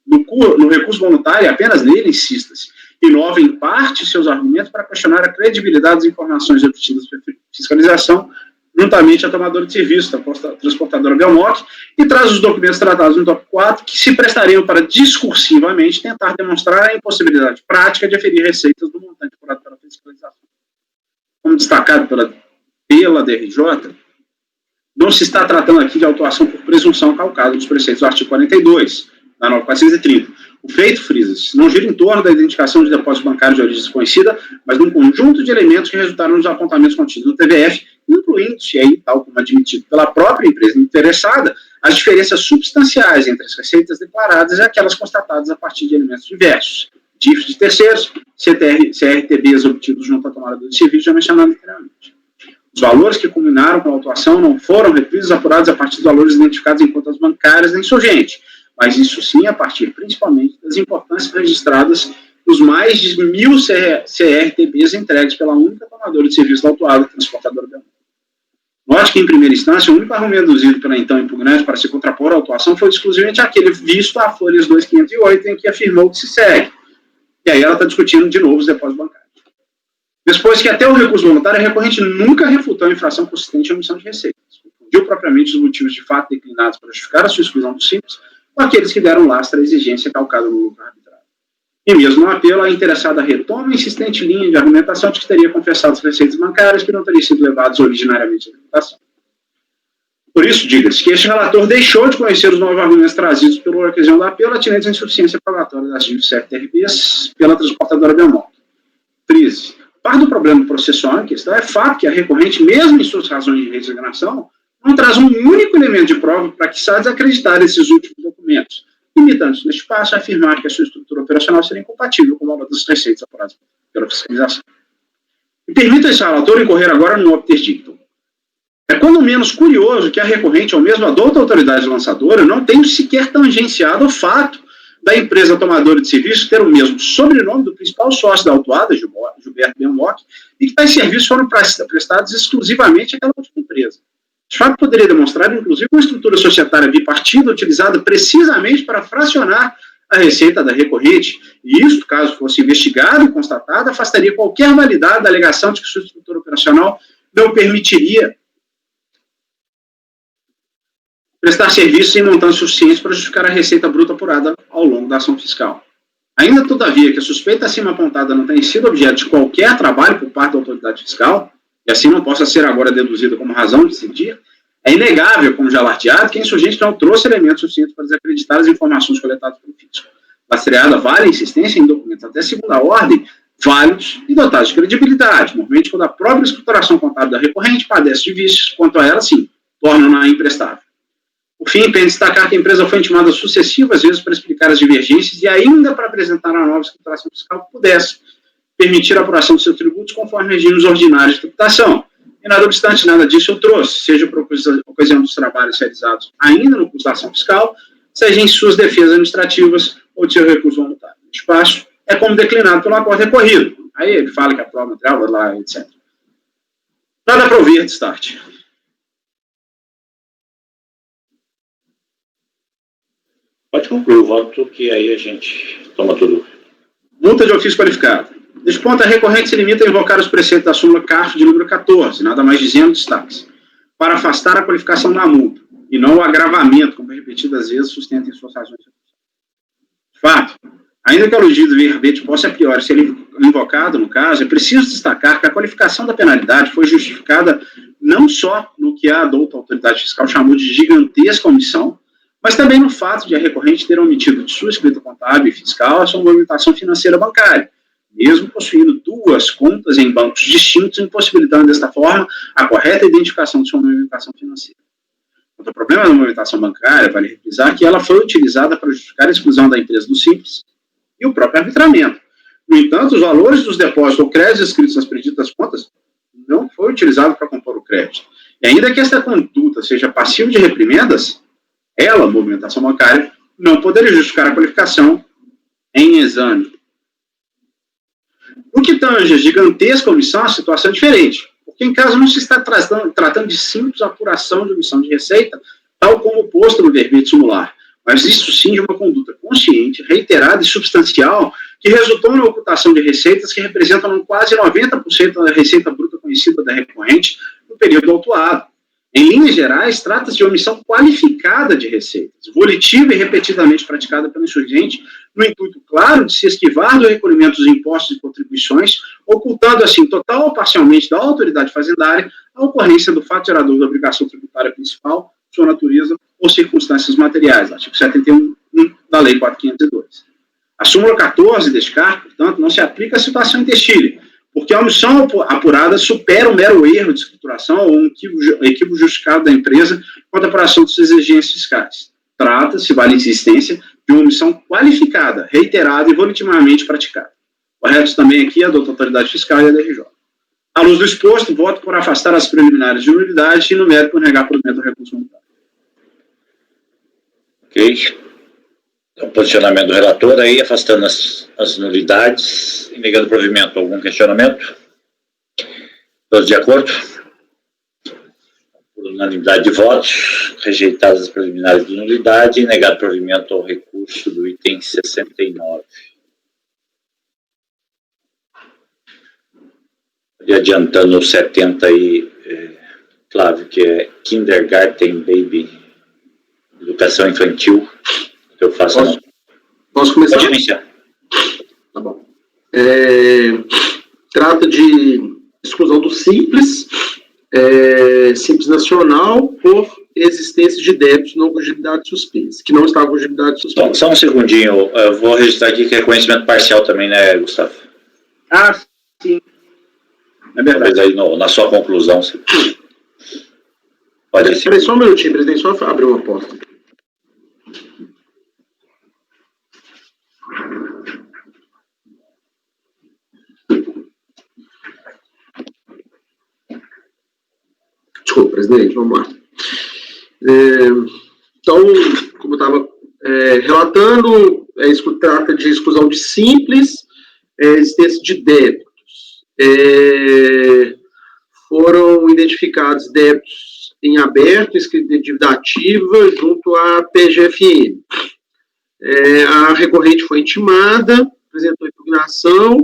No recurso voluntário, apenas nele insista-se. Inova em parte seus argumentos para questionar a credibilidade das informações obtidas pela fiscalização, juntamente à tomadora de serviço, da transportadora Belmoc, e traz os documentos tratados no tópico 4, que se prestariam para discursivamente tentar demonstrar a impossibilidade prática de aferir receitas do montante apurado pela fiscalização. Como destacado pela DRJ, não se está tratando aqui de autuação por presunção calcada dos preceitos do artigo 42, da norma 430. O feito, frisa-se, não gira em torno da identificação de depósitos bancários de origem desconhecida, mas de um conjunto de elementos que resultaram nos apontamentos contidos no TVF, incluindo-se aí, tal como admitido pela própria empresa interessada, as diferenças substanciais entre as receitas declaradas e aquelas constatadas a partir de elementos diversos, DIFs de terceiros, CRTBs obtidos junto à tomada de serviço, já mencionado anteriormente. Os valores que culminaram com a autuação não foram reprisos apurados a partir dos valores identificados em contas bancárias da insurgente, mas isso sim a partir principalmente das importâncias registradas nos mais de 1.000 CRTBs entregues pela única tomadora de serviço da autuada, transportadora Belmoc. Note que, em primeira instância, o único argumento deduzido pela então impugnante para se contrapor à autuação foi exclusivamente aquele visto a folhas 2508, em que afirmou que se segue. E aí ela está discutindo de novo os depósitos bancários. Depois que até o recurso voluntário, a recorrente nunca refutou a infração consistente em omissão de receitas. Confundiu propriamente os motivos de fato declinados para justificar a sua exclusão do Simples com aqueles que deram lastro à exigência calcada no lucro arbitrário. E mesmo no apelo, a interessada retoma a insistente linha de argumentação de que teria confessado as receitas bancárias que não teriam sido levadas originariamente à tributação. Por isso, diga-se que este relator deixou de conhecer os novos argumentos trazidos pela ocasião do apelo atinentes à insuficiência probatória das dívidas CRTRBs pela transportadora Belmoc. 13. Parte do problema processual em questão é fato que a recorrente, mesmo em suas razões de resignação, não traz um único elemento de prova para que saia desacreditar esses últimos documentos, limitando-se neste passo a afirmar que a sua estrutura operacional seria incompatível com o valor das receitas apuradas pela fiscalização. E permita esse relator incorrer agora no opter dictum. É quando menos curioso que a recorrente, ou mesmo a outra autoridade lançadora, não tenha sequer tangenciado o fato da empresa tomadora de serviços ter o mesmo sobrenome do principal sócio da autuada, Gilberto Belmoc, e que tais serviços foram prestados exclusivamente àquela outra empresa. De fato, poderia demonstrar, inclusive, uma estrutura societária bipartida utilizada precisamente para fracionar a receita da recorrente, e isto, caso fosse investigado e constatado, afastaria qualquer validade da alegação de que sua estrutura operacional não permitiria prestar serviços em montantes suficientes para justificar a receita bruta apurada ao longo da ação fiscal. Ainda, todavia, que a suspeita acima apontada não tenha sido objeto de qualquer trabalho por parte da autoridade fiscal, e assim não possa ser agora deduzida como razão de decidir, é inegável, como já lardeado, que a insurgente não trouxe elementos suficientes para desacreditar as informações coletadas pelo fisco. Lastreada vale a insistência em documentos até segunda ordem, válidos e dotados de credibilidade, normalmente quando a própria escrituração contábil da recorrente padece de vícios, quanto a ela, sim, tornam-na imprestável. Por fim, pende destacar que a empresa foi intimada sucessivas vezes para explicar as divergências e ainda para apresentar uma nova escrituração fiscal que pudesse permitir a apuração dos seus tributos conforme regimes ordinários de tributação. E nada obstante, nada disso eu trouxe, seja por ocasião dos trabalhos realizados ainda no curso da ação fiscal, seja em suas defesas administrativas ou de seu recurso voluntário. O espaço é como declinado pelo acordo recorrido. Aí ele fala que a prova material vai lá, etc. Nada para ouvir, start. Pode concluir o voto, que aí a gente toma tudo. Multa de ofício qualificado. Neste ponto, a recorrente se limita a invocar os preceitos da súmula CARF de número 14, nada mais dizendo destaques, para afastar a qualificação da multa, e não o agravamento, como repetidas vezes sustenta em suas razões. De fato, ainda que o aludido verbete possa a priori ser invocado, no caso, é preciso destacar que a qualificação da penalidade foi justificada não só no que a adulta autoridade fiscal chamou de gigantesca omissão, mas também no fato de a recorrente ter omitido de sua escrita contábil e fiscal a sua movimentação financeira bancária, mesmo possuindo duas contas em bancos distintos, impossibilitando desta forma a correta identificação de sua movimentação financeira. Outro problema da movimentação bancária, vale reprisar que ela foi utilizada para justificar a exclusão da empresa do Simples e o próprio arbitramento. No entanto, os valores dos depósitos ou créditos escritos nas preditas contas não foi utilizado para compor o crédito. E ainda que esta conduta seja passiva de reprimendas, ela, a movimentação bancária, não poderia justificar a qualificação em exame. No que tange a gigantesca omissão, a situação é diferente, porque em caso não se está tratando de simples apuração de omissão de receita, tal como posto no verbete sumular, mas isso sim de uma conduta consciente, reiterada e substancial, que resultou na ocultação de receitas que representam quase 90% da receita bruta conhecida da recorrente no período autuado. Em linhas gerais, trata-se de omissão qualificada de receitas, volitiva e repetidamente praticada pelo insurgente, no intuito claro de se esquivar do recolhimento dos impostos e contribuições, ocultando assim, total ou parcialmente, da autoridade fazendária a ocorrência do fato gerador da obrigação tributária principal, sua natureza ou circunstâncias materiais, artigo 71 da Lei 4.502. A súmula 14 deste CAR, portanto, não se aplica à situação intestível, porque a omissão apurada supera o mero erro de escrituração ou um equívoco justificado da empresa quanto à apuração de suas exigências fiscais. Trata-se, vale a insistência, de uma omissão qualificada, reiterada e volitivamente praticada. Corretos também aqui a da autoridade fiscal e a DRJ. À luz do exposto, voto por afastar as preliminares de nulidade e no mérito por negar provimento ao recurso monetário. Ok. Então, posicionamento do relator aí, afastando as nulidades e negando provimento. Algum questionamento? Todos de acordo? Por unanimidade de votos, rejeitadas as preliminares de nulidade e negado provimento ao recurso do item 69. E adiantando o 70 aí, Flávio, que é Kindergarten Baby, educação infantil. Eu faço. Posso começar? Pode iniciar. Tá bom. Trata de exclusão do Simples, Simples Nacional, por existência de débitos não cogibilidade suspensa, que não está cogibilidade suspensa. Só um segundinho, eu vou registrar aqui que é conhecimento parcial também, né, Gustavo? Ah, sim. É verdade. Talvez aí na sua conclusão você pode ser. Peraí, só um minutinho, presidente, só abrir uma porta. Desculpa, presidente, vamos lá. Então, como eu estava relatando, trata de exclusão de simples, existência de débitos. Foram identificados débitos em aberto, escrito de dívida ativa, junto à PGFN. A recorrente foi intimada, apresentou impugnação,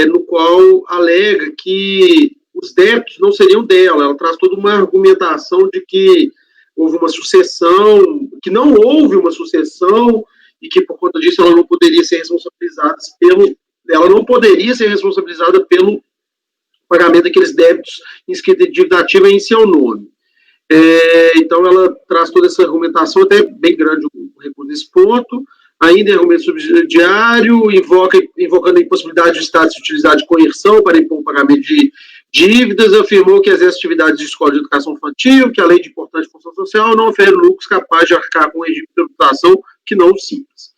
no qual alega que os débitos não seriam dela. Ela traz toda uma argumentação de que houve uma sucessão, que não houve uma sucessão e que, por conta disso, ela não poderia ser responsabilizada pelo pagamento daqueles débitos inscritos em dívida ativa em seu nome. Então, ela traz toda essa argumentação, até bem grande o recurso desse ponto. Ainda em argumento subsidiário, invocando a impossibilidade do Estado se utilizar de coerção para impor o pagamento de dívidas, afirmou que exerce atividades de escola de educação infantil, que a lei de importante função social não ofere lucros capazes de arcar com o regime de tributação que não o simples.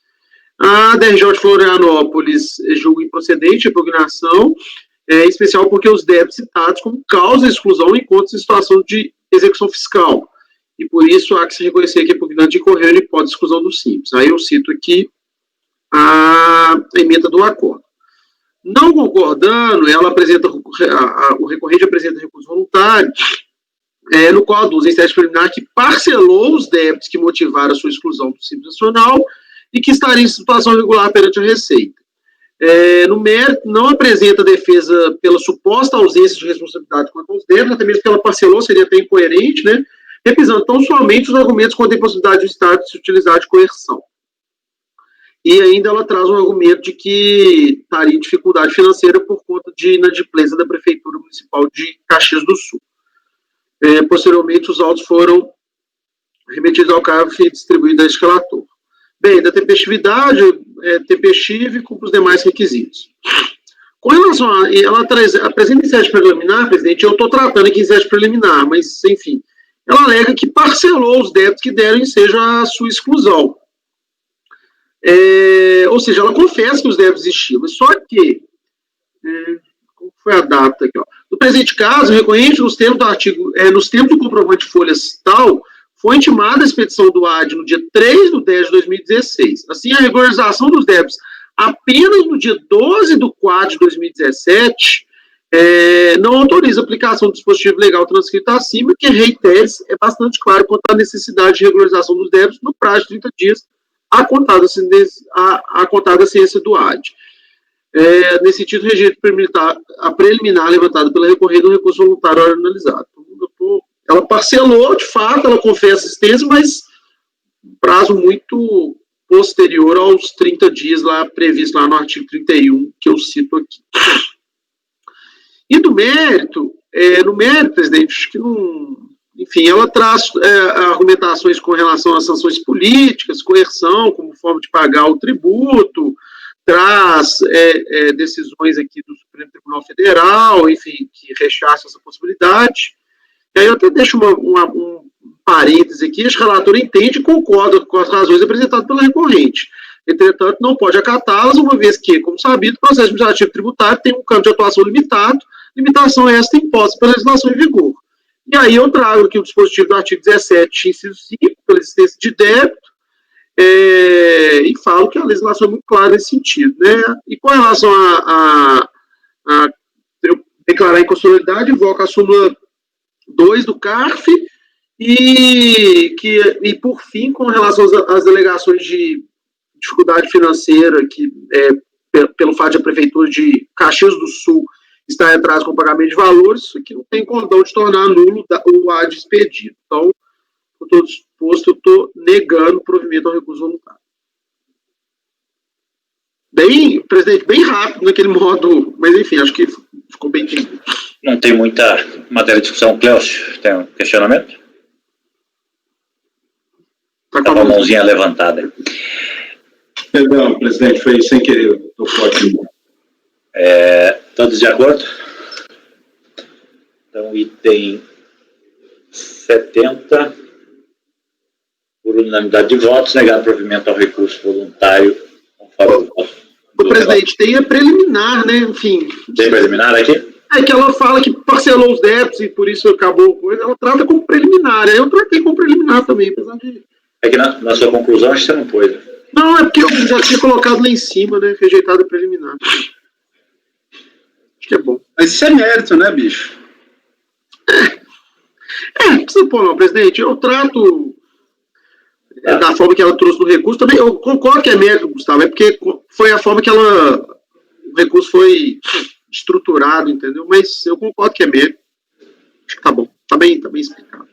A DRJ de Florianópolis julga improcedente a impugnação, em especial porque os débitos citados como causa de exclusão encontram-se em situação de execução fiscal. E por isso há que se reconhecer que a impugnante incorreu em hipótese de exclusão do simples. Aí eu cito aqui a emenda do acordo. Não concordando, ela apresenta, o recorrente apresenta recurso voluntário, no qual aduz em sede preliminar que parcelou os débitos que motivaram a sua exclusão do Simples Nacional e que estaria em situação regular perante a Receita. No mérito, não apresenta defesa pela suposta ausência de responsabilidade quanto aos débitos, até mesmo que ela parcelou, seria até incoerente, né? Repisando tão somente os argumentos quanto a impossibilidade do Estado de se utilizar de coerção. E ainda ela traz um argumento de que estaria em dificuldade financeira por conta de inadimplência da Prefeitura Municipal de Caxias do Sul. Posteriormente, os autos foram remetidos ao CARF e distribuídos a este relator. Bem, da tempestividade, tempestive cumpre os demais requisitos. Com relação a... Ela apresenta em sede preliminar, presidente, eu estou tratando aqui em sede preliminar, mas, enfim, ela alega que parcelou os débitos que deram ensejo à sua exclusão. Ou seja, ela confessa que os débitos existiam, mas só que... qual foi a data aqui? Ó? No presente caso, o recorrente, nos termos do artigo, nos termos do comprovante de folhas tal, foi intimada a expedição do AD no dia 3/10 de 2016. Assim, a regularização dos débitos apenas no dia 12/4 de 2017 não autoriza a aplicação do dispositivo legal transcrito acima, que, reitero-se, é bastante claro quanto à necessidade de regularização dos débitos no prazo de 30 dias, a contar da ciência do AD. Nesse sentido, o registro a preliminar levantada pela recorrente do recurso voluntário analisado. Ela parcelou, de fato, ela confessa a existência, mas um prazo muito posterior aos 30 dias lá previsto lá no artigo 31, que eu cito aqui. E do mérito, presidente, acho que não... Enfim, ela traz argumentações com relação às sanções políticas, coerção como forma de pagar o tributo, traz decisões aqui do Supremo Tribunal Federal, enfim, que rechaçam essa possibilidade. E aí eu até deixo um parêntese aqui, o relator entende e concorda com as razões apresentadas pela recorrente. Entretanto, não pode acatá-las, uma vez que, como sabido, o processo administrativo tributário tem um campo de atuação limitado, limitação esta imposta pela legislação em vigor. E aí eu trago aqui o dispositivo do artigo 17, inciso 5, pela existência de débito, e falo que a legislação é muito clara nesse sentido, né? E com relação a eu declarar inconstitucionalidade, invoco a súmula 2 do CARF, e por fim, com relação às delegações de dificuldade financeira, que pelo fato de a Prefeitura de Caxias do Sul estar em atraso com o pagamento de valores, isso aqui não tem condão de tornar nulo o AD expedido. Então, por todo exposto, eu estou negando o provimento ao recurso voluntário. Presidente, bem rápido naquele modo, mas enfim, acho que ficou bem entendido. Não tem muita matéria de discussão. Cléucio, tem um questionamento? Tá com a mãozinha levantada. Perdão, presidente, foi sem querer. Tocou aqui. Todos de acordo? Então, item 70, por unanimidade de votos, negar provimento ao recurso voluntário. O presidente, tem a preliminar, né? Enfim. Tem preliminar aqui? Que ela fala que parcelou os débitos e por isso acabou a coisa, ela trata como preliminar. Eu tratei como preliminar também, apesar de... É que na sua conclusão, acho que você não pôs. Né? Não, é porque eu já tinha colocado lá em cima, né? Rejeitado a preliminar. Acho que é bom. Mas isso é mérito, né, bicho? Não precisa pôr não, presidente. Eu trato da forma que ela trouxe no recurso. Também eu concordo que é mérito, Gustavo. É porque foi a forma que o recurso foi estruturado, entendeu? Mas eu concordo que é mérito. Acho que tá bom. Tá bem explicado.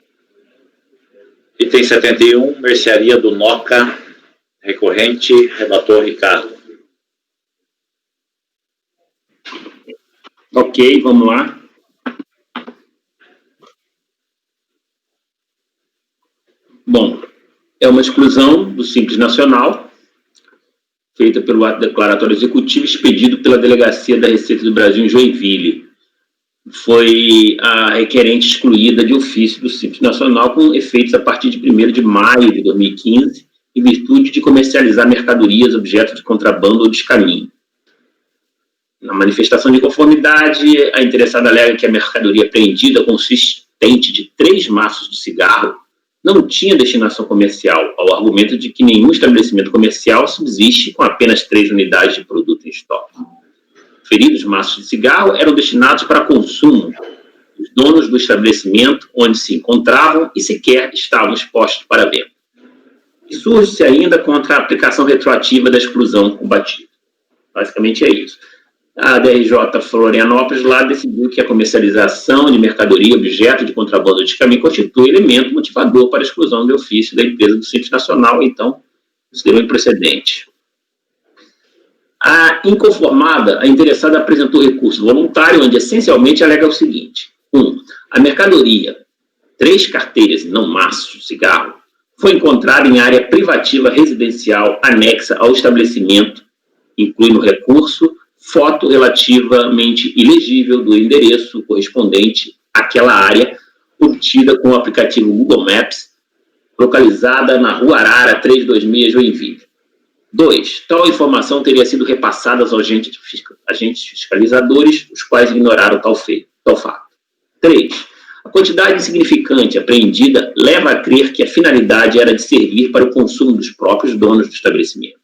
Item 71, mercearia do NOCA, recorrente, relator Ricardo. Ok, vamos lá. Bom, é uma exclusão do Simples Nacional, feita pelo ato declaratório executivo expedido pela Delegacia da Receita do Brasil em Joinville. Foi a requerente excluída de ofício do Simples Nacional, com efeitos a partir de 1º de maio de 2015, em virtude de comercializar mercadorias objeto de contrabando ou descaminho. Na manifestação de conformidade, a interessada alega que a mercadoria apreendida, consistente de 3 maços de cigarro, não tinha destinação comercial, ao argumento de que nenhum estabelecimento comercial subsiste com apenas 3 unidades de produto em estoque. Referidos maços de cigarro eram destinados para consumo dos donos do estabelecimento onde se encontravam e sequer estavam expostos para venda. E surge-se ainda contra a aplicação retroativa da exclusão combatida. Basicamente é isso. A DRJ Florianópolis lá decidiu que a comercialização de mercadoria, objeto de contrabando ou descaminho, constitui elemento motivador para a exclusão de ofício da empresa do Simples Nacional, então, isso deu imprecedente. A inconformada, a interessada apresentou recurso voluntário, onde essencialmente alega o seguinte: 1. A mercadoria, 3 carteiras e não maços de cigarro, foi encontrada em área privativa residencial anexa ao estabelecimento, inclui no recurso foto relativamente ilegível do endereço correspondente àquela área, obtida com o aplicativo Google Maps, localizada na Rua Arara 326, Joinville. 2. Tal informação teria sido repassada aos agentes fiscalizadores, os quais ignoraram tal feito. tal fato. 3. A quantidade insignificante apreendida leva a crer que a finalidade era de servir para o consumo dos próprios donos do estabelecimento.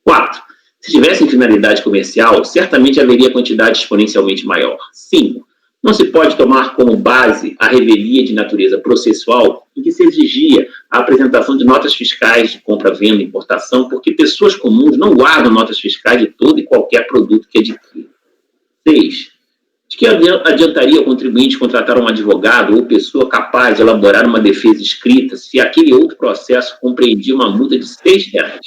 4. Se tivessem finalidade comercial, certamente haveria quantidade exponencialmente maior. 5. Não se pode tomar como base a revelia de natureza processual em que se exigia a apresentação de notas fiscais de compra, venda e importação, porque pessoas comuns não guardam notas fiscais de todo e qualquer produto que adquirem. 6. De que adiantaria o contribuinte contratar um advogado ou pessoa capaz de elaborar uma defesa escrita se aquele outro processo compreendia uma multa de R$6?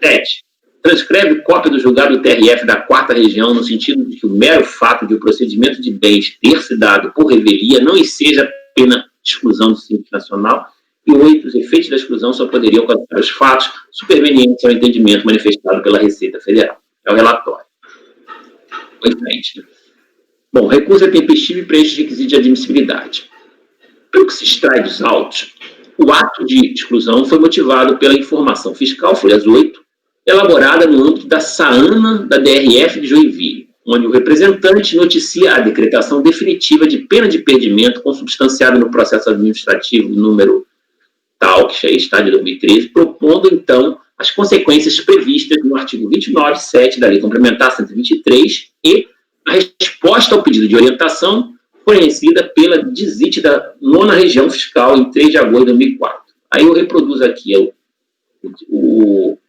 7. Transcreve cópia do julgado do TRF da 4ª Região no sentido de que o mero fato de o procedimento de bens ter se dado por revelia não enseja pena de exclusão do Simples Nacional. E 8. Os efeitos da exclusão só poderiam alcançar os fatos supervenientes ao entendimento manifestado pela Receita Federal. É o relatório. Em frente. Bom, recurso é tempestivo e preenche os requisitos de admissibilidade. Pelo que se extrai dos autos, o ato de exclusão foi motivado pela informação fiscal, folhas 8, elaborada no âmbito da SAANA da DRF de Joinville, onde o representante noticia a decretação definitiva de pena de perdimento consubstanciada no processo administrativo número tal, que já está de 2013, propondo, então, as consequências previstas no artigo 29.7 da Lei Complementar 123 e a resposta ao pedido de orientação fornecida pela DISIT da 9ª Região Fiscal em 3 de agosto de 2004. Aí eu reproduzo aqui o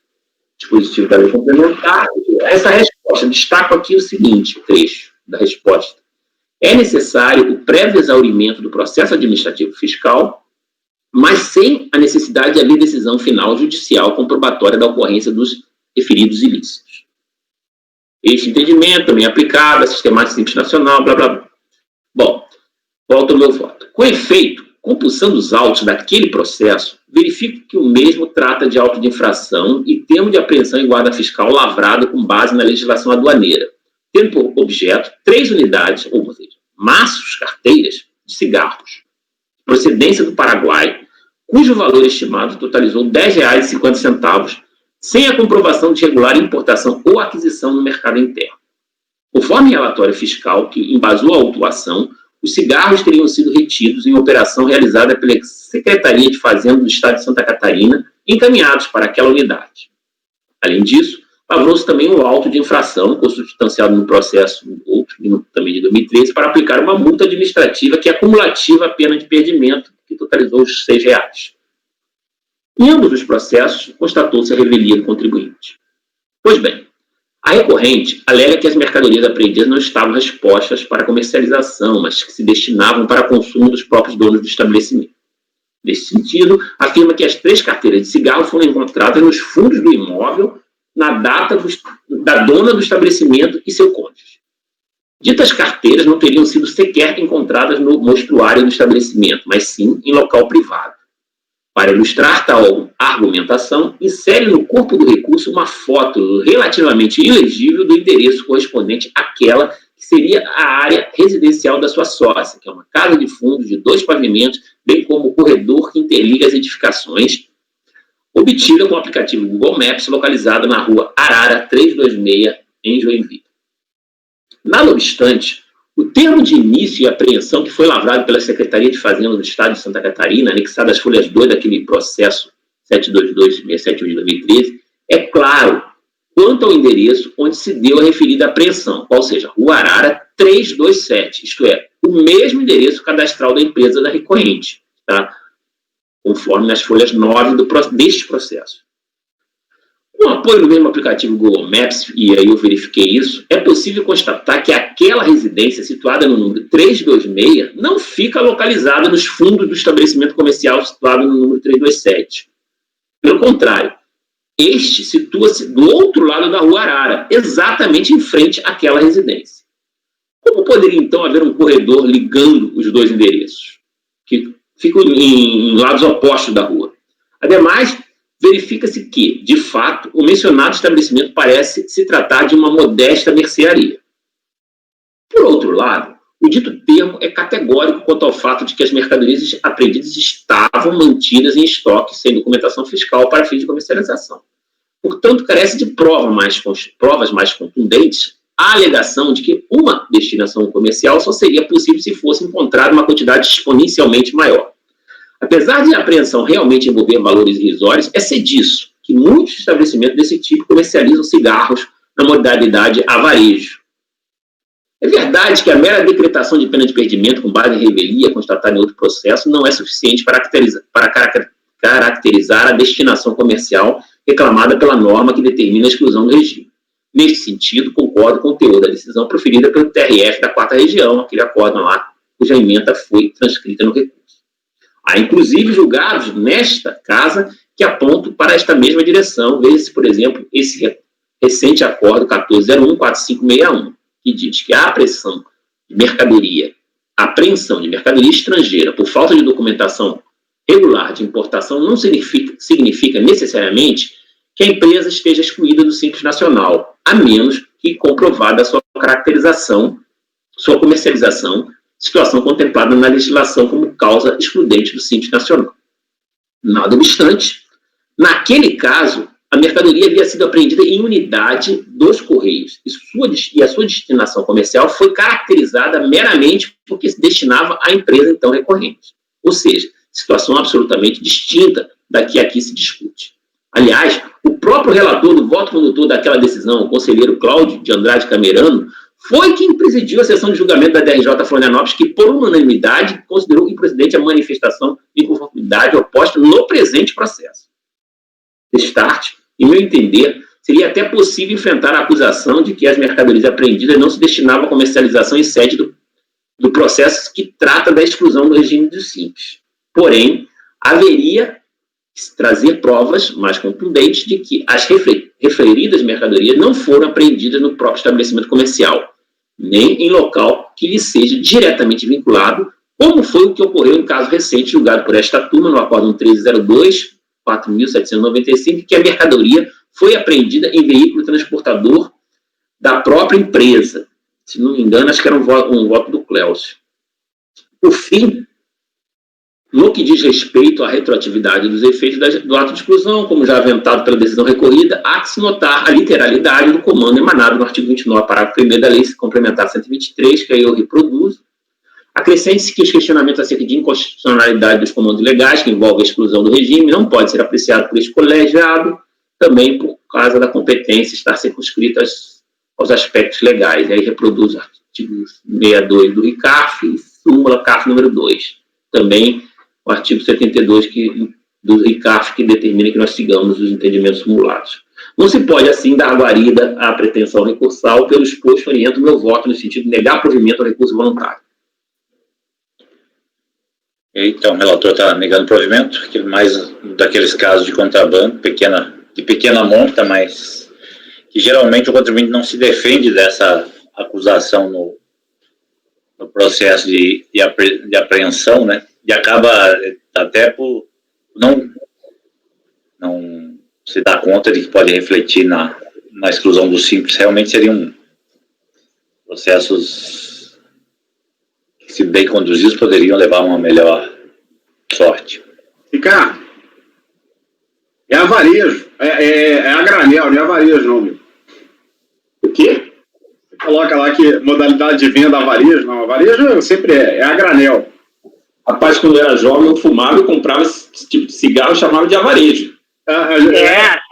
dispositivo da Lei Complementar. Essa resposta, destaco aqui o seguinte, o trecho da resposta. É necessário o prévio exaurimento do processo administrativo fiscal, mas sem a necessidade de haver decisão final judicial comprobatória da ocorrência dos referidos ilícitos. Este entendimento também é aplicado à sistemática simples nacional, blá, blá, blá. Bom, volta ao meu voto. Com efeito, compulsando os autos daquele processo, verifico que o mesmo trata de auto de infração e termo de apreensão em guarda fiscal lavrado com base na legislação aduaneira, tendo por objeto 3 unidades, ou seja, maços, carteiras de cigarros, procedência do Paraguai, cujo valor estimado totalizou R$10,50, sem a comprovação de regular importação ou aquisição no mercado interno. Conforme relatório fiscal que embasou a autuação, os cigarros teriam sido retidos em operação realizada pela Secretaria de Fazenda do Estado de Santa Catarina, encaminhados para aquela unidade. Além disso, lavrou-se também um auto de infração, consubstanciado no processo outro, também de 2013, para aplicar uma multa administrativa que é acumulativa à pena de perdimento, que totalizou os R$6. Em ambos os processos, constatou-se a revelia do contribuinte. Pois bem, a recorrente alega que as mercadorias apreendidas não estavam expostas para comercialização, mas que se destinavam para consumo dos próprios donos do estabelecimento. Nesse sentido, afirma que as 3 carteiras de cigarro foram encontradas nos fundos do imóvel na data da dona do estabelecimento e seu cônjuge. Ditas carteiras não teriam sido sequer encontradas no mostruário do estabelecimento, mas sim em local privado. Para ilustrar tal argumentação, insere no corpo do recurso uma foto relativamente ilegível do endereço correspondente àquela que seria a área residencial da sua sócia, que é uma casa de fundos de 2 pavimentos, bem como o corredor que interliga as edificações, obtida com o aplicativo Google Maps, localizado na rua Arara 326, em Joinville. Nada obstante, o termo de início e apreensão que foi lavrado pela Secretaria de Fazenda do Estado de Santa Catarina, anexado às folhas 2 daquele processo 722-671 de 2013, é claro quanto ao endereço onde se deu a referida apreensão, qual seja, Rua Arara 327, isto é, o mesmo endereço cadastral da empresa da recorrente, tá? Conforme nas folhas 9 deste processo. Com o apoio do mesmo aplicativo Google Maps, e aí eu verifiquei isso, é possível constatar que aquela residência situada no número 326 não fica localizada nos fundos do estabelecimento comercial situado no número 327. Pelo contrário, este situa-se do outro lado da Rua Arara, exatamente em frente àquela residência. Como poderia, então, haver um corredor ligando os 2 endereços, que ficam em lados opostos da rua? Ademais, verifica-se que, de fato, o mencionado estabelecimento parece se tratar de uma modesta mercearia. Por outro lado, o dito termo é categórico quanto ao fato de que as mercadorias apreendidas estavam mantidas em estoque sem documentação fiscal para fins de comercialização. Portanto, carece de provas mais contundentes a alegação de que uma destinação comercial só seria possível se fosse encontrada uma quantidade exponencialmente maior. Apesar de a apreensão realmente envolver valores irrisórios, é disso que muitos estabelecimentos desse tipo comercializam cigarros na modalidade a varejo. É verdade que a mera decretação de pena de perdimento com base em revelia constatada em outro processo não é suficiente para caracterizar a destinação comercial reclamada pela norma que determina a exclusão do regime. Neste sentido, concordo com o teor da decisão proferida pelo TRF da 4ª Região, aquele acórdão lá, cuja ementa foi transcrita no recurso. Há, inclusive, julgados nesta casa que apontam para esta mesma direção. Veja-se, por exemplo, esse recente acordo 1401-4561, que diz que a apreensão de mercadoria estrangeira por falta de documentação regular de importação não significa necessariamente que a empresa esteja excluída do Simples Nacional, a menos que comprovada a sua caracterização, sua comercialização, situação contemplada na legislação como causa excludente do Simples Nacional. Nada obstante, naquele caso, a mercadoria havia sido apreendida em unidade dos Correios e a sua destinação comercial foi caracterizada meramente porque se destinava à empresa então recorrente. Ou seja, situação absolutamente distinta da que aqui se discute. Aliás, o próprio relator do voto condutor daquela decisão, o conselheiro Cláudio de Andrade Camerano, foi quem presidiu a sessão de julgamento da DRJ Florianópolis, que, por unanimidade, considerou improcedente a manifestação de inconformidade oposta no presente processo. Destarte, em meu entender, seria até possível enfrentar a acusação de que as mercadorias apreendidas não se destinavam à comercialização em sede do processo que trata da exclusão do regime dos simples. Porém, haveria que trazer provas mais contundentes de que as referidas mercadorias não foram apreendidas no próprio estabelecimento comercial, nem em local que lhe seja diretamente vinculado, como foi o que ocorreu em caso recente julgado por esta turma no Acórdão 1302, 4.795, que a mercadoria foi apreendida em veículo transportador da própria empresa. Se não me engano, acho que era um voto do Cléucio. Por fim, no que diz respeito à retroatividade dos efeitos do ato de exclusão, como já aventado pela decisão recorrida, há que se notar a literalidade do comando emanado no artigo 29, parágrafo 1º da Lei Complementar 123, que aí eu reproduzo. Acrescente-se que os questionamentos acerca de inconstitucionalidade dos comandos legais, que envolvem a exclusão do regime, não pode ser apreciado por este colegiado, também por causa da competência estar circunscrita aos aspectos legais. E aí reproduz o artigo 62 do RICAF e súmula CAF número 2. Também o artigo 72 do RICAF, que determina que nós sigamos os entendimentos simulados. Não se pode, assim, dar guarida à pretensão recursal. Pelo exposto, oriento o meu voto no sentido de negar provimento ao recurso voluntário. Então, o relator está negando provimento, que mais daqueles casos de contrabando, de pequena monta, mas que geralmente o contribuinte não se defende dessa acusação no processo de apreensão, né? E acaba até por não se dar conta de que pode refletir na exclusão do simples. Realmente seriam processos que, se bem conduzidos, poderiam levar a uma melhor sorte. Ricardo, é a varejo, é a granel, não é a varejo não, meu. O quê? Você coloca lá que modalidade de venda a varejo, não, a varejo sempre é a granel. Rapaz, quando eu era jovem, eu fumava e comprava esse tipo de cigarro, eu chamava de avarejo.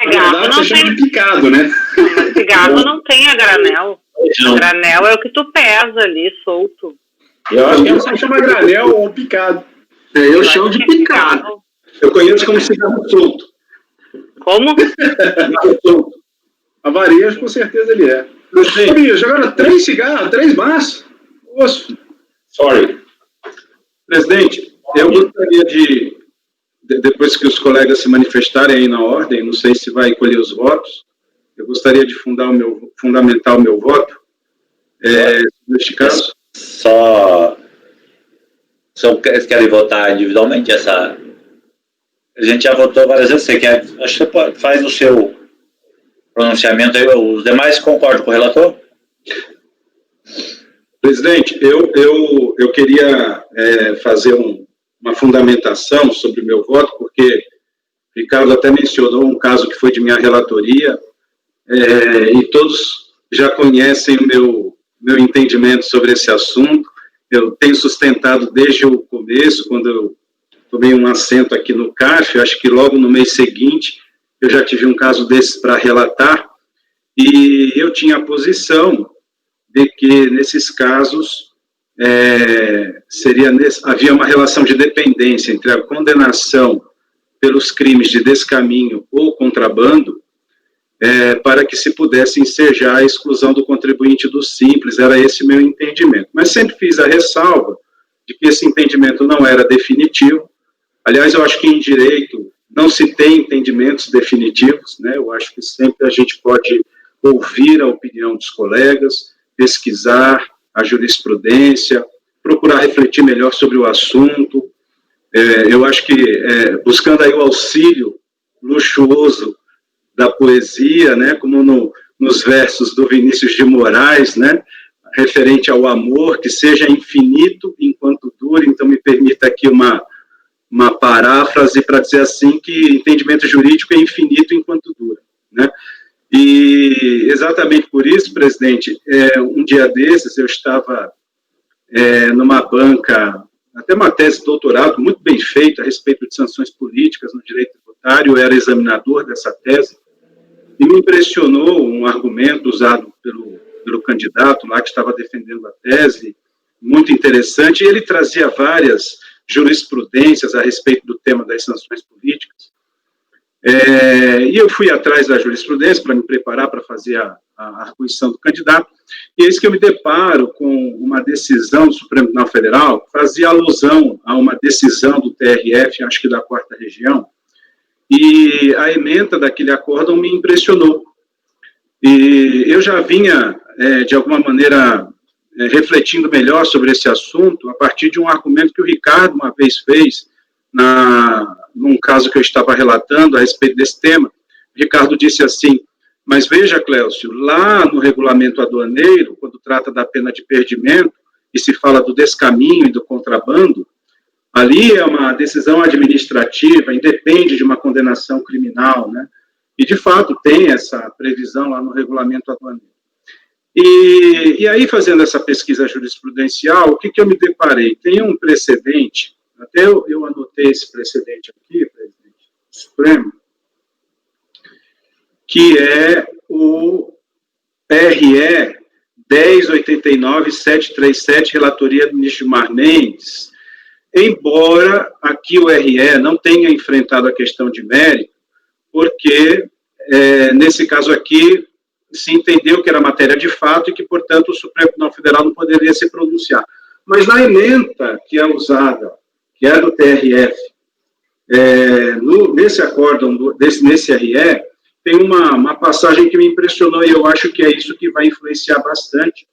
Cigarro não chama de picado, né? Mas cigarro não tem a granel. A granel é o que tu pesa ali, solto. Eu acho que só chama granel ou picado. Eu chamo de picado. Eu conheço como cigarro solto. Como? A varejo, com certeza ele é. Bicho, agora 3 cigarros, 3 maços. Osso. Sorry. Presidente, eu gostaria de, depois que os colegas se manifestarem aí na ordem, não sei se vai colher os votos, eu gostaria de fundamentar o meu voto, neste caso. Eles querem votar individualmente? A gente já votou várias vezes. Acho que você faz o seu pronunciamento aí. Os demais concordam com o relator? Presidente, eu queria fazer uma fundamentação sobre o meu voto, porque o Ricardo até mencionou um caso que foi de minha relatoria, e todos já conhecem o meu entendimento sobre esse assunto. Eu tenho sustentado desde o começo, quando eu tomei um assento aqui no CARF, acho que logo no mês seguinte, eu já tive um caso desses para relatar, e eu tinha a posição de que, nesses casos, havia uma relação de dependência entre a condenação pelos crimes de descaminho ou contrabando, para que se pudesse ensejar a exclusão do contribuinte do Simples. Era esse meu entendimento. Mas sempre fiz a ressalva de que esse entendimento não era definitivo. Aliás, eu acho que em direito não se tem entendimentos definitivos, né? Eu acho que sempre a gente pode ouvir a opinião dos colegas, pesquisar a jurisprudência, procurar refletir melhor sobre o assunto. Eu acho que, buscando aí o auxílio luxuoso da poesia, né, como nos versos do Vinícius de Moraes, né, referente ao amor, que seja infinito enquanto dure. Então, me permita aqui uma paráfrase para dizer assim, que entendimento jurídico é infinito enquanto dura, né? E exatamente por isso, presidente, um dia desses eu estava numa banca, até uma tese de doutorado muito bem feita a respeito de sanções políticas no direito tributário. Eu era examinador dessa tese, e me impressionou um argumento usado pelo candidato lá que estava defendendo a tese, muito interessante, e ele trazia várias jurisprudências a respeito do tema das sanções políticas. E eu fui atrás da jurisprudência para me preparar para fazer a arguição do candidato, e eis que eu me deparo com uma decisão do Supremo Tribunal Federal, que fazia alusão a uma decisão do TRF, acho que da 4ª Região, e a ementa daquele acórdão me impressionou. E eu já vinha, de alguma maneira, refletindo melhor sobre esse assunto, a partir de um argumento que o Ricardo uma vez fez, num caso que eu estava relatando a respeito desse tema. O Ricardo disse assim: mas veja, Cléucio, lá no regulamento aduaneiro, quando trata da pena de perdimento, e se fala do descaminho e do contrabando, ali é uma decisão administrativa, independe de uma condenação criminal, né? E, de fato, tem essa previsão lá no regulamento aduaneiro. E aí, fazendo essa pesquisa jurisprudencial, o que eu me deparei? Tem um precedente, até eu anotei esse precedente aqui, presidente Supremo, que é o RE 1089-737, relatoria do ministro Gilmar Mendes. Embora aqui o RE não tenha enfrentado a questão de mérito, porque, nesse caso aqui, se entendeu que era matéria de fato e que, portanto, o Supremo Tribunal Federal não poderia se pronunciar. Mas na ementa que é usada, que é do TRF, nesse acórdão, nesse RE, tem uma passagem que me impressionou, e eu acho que é isso que vai influenciar bastante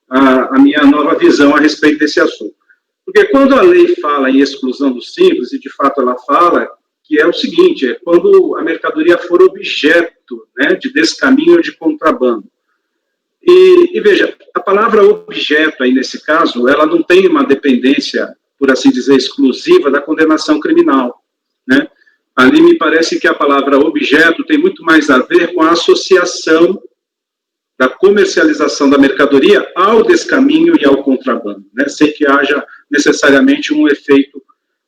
a minha nova visão a respeito desse assunto. Porque quando a lei fala em exclusão do Simples, e de fato ela fala, que é o seguinte, quando a mercadoria for objeto, né, de descaminho ou de contrabando. E veja, a palavra objeto aí nesse caso, ela não tem uma dependência, por assim dizer, exclusiva da condenação criminal, né? Ali me parece que a palavra objeto tem muito mais a ver com a associação da comercialização da mercadoria ao descaminho e ao contrabando, né, sem que haja necessariamente um efeito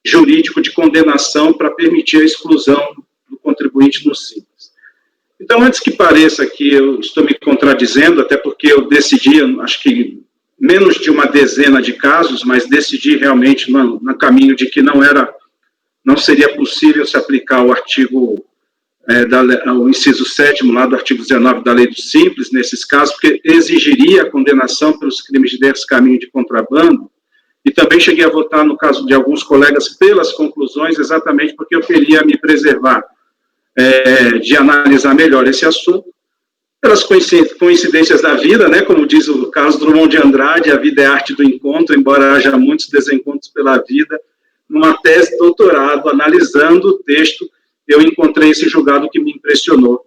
jurídico de condenação para permitir a exclusão do contribuinte no Simples. Então, antes que pareça que eu estou me contradizendo, até porque eu decidi, acho que menos de uma dezena de casos, mas decidi realmente no caminho de que não seria possível se aplicar o artigo, o inciso 7º lá do artigo 19 da Lei do Simples, nesses casos, porque exigiria a condenação pelos crimes de descaminho de contrabando, e também cheguei a votar, no caso de alguns colegas, pelas conclusões, exatamente porque eu queria me preservar de analisar melhor esse assunto, pelas coincidências da vida, né, como diz o Carlos Drummond de Andrade, a vida é arte do encontro, embora haja muitos desencontros pela vida. Numa tese de doutorado, analisando o texto, eu encontrei esse julgado que me impressionou,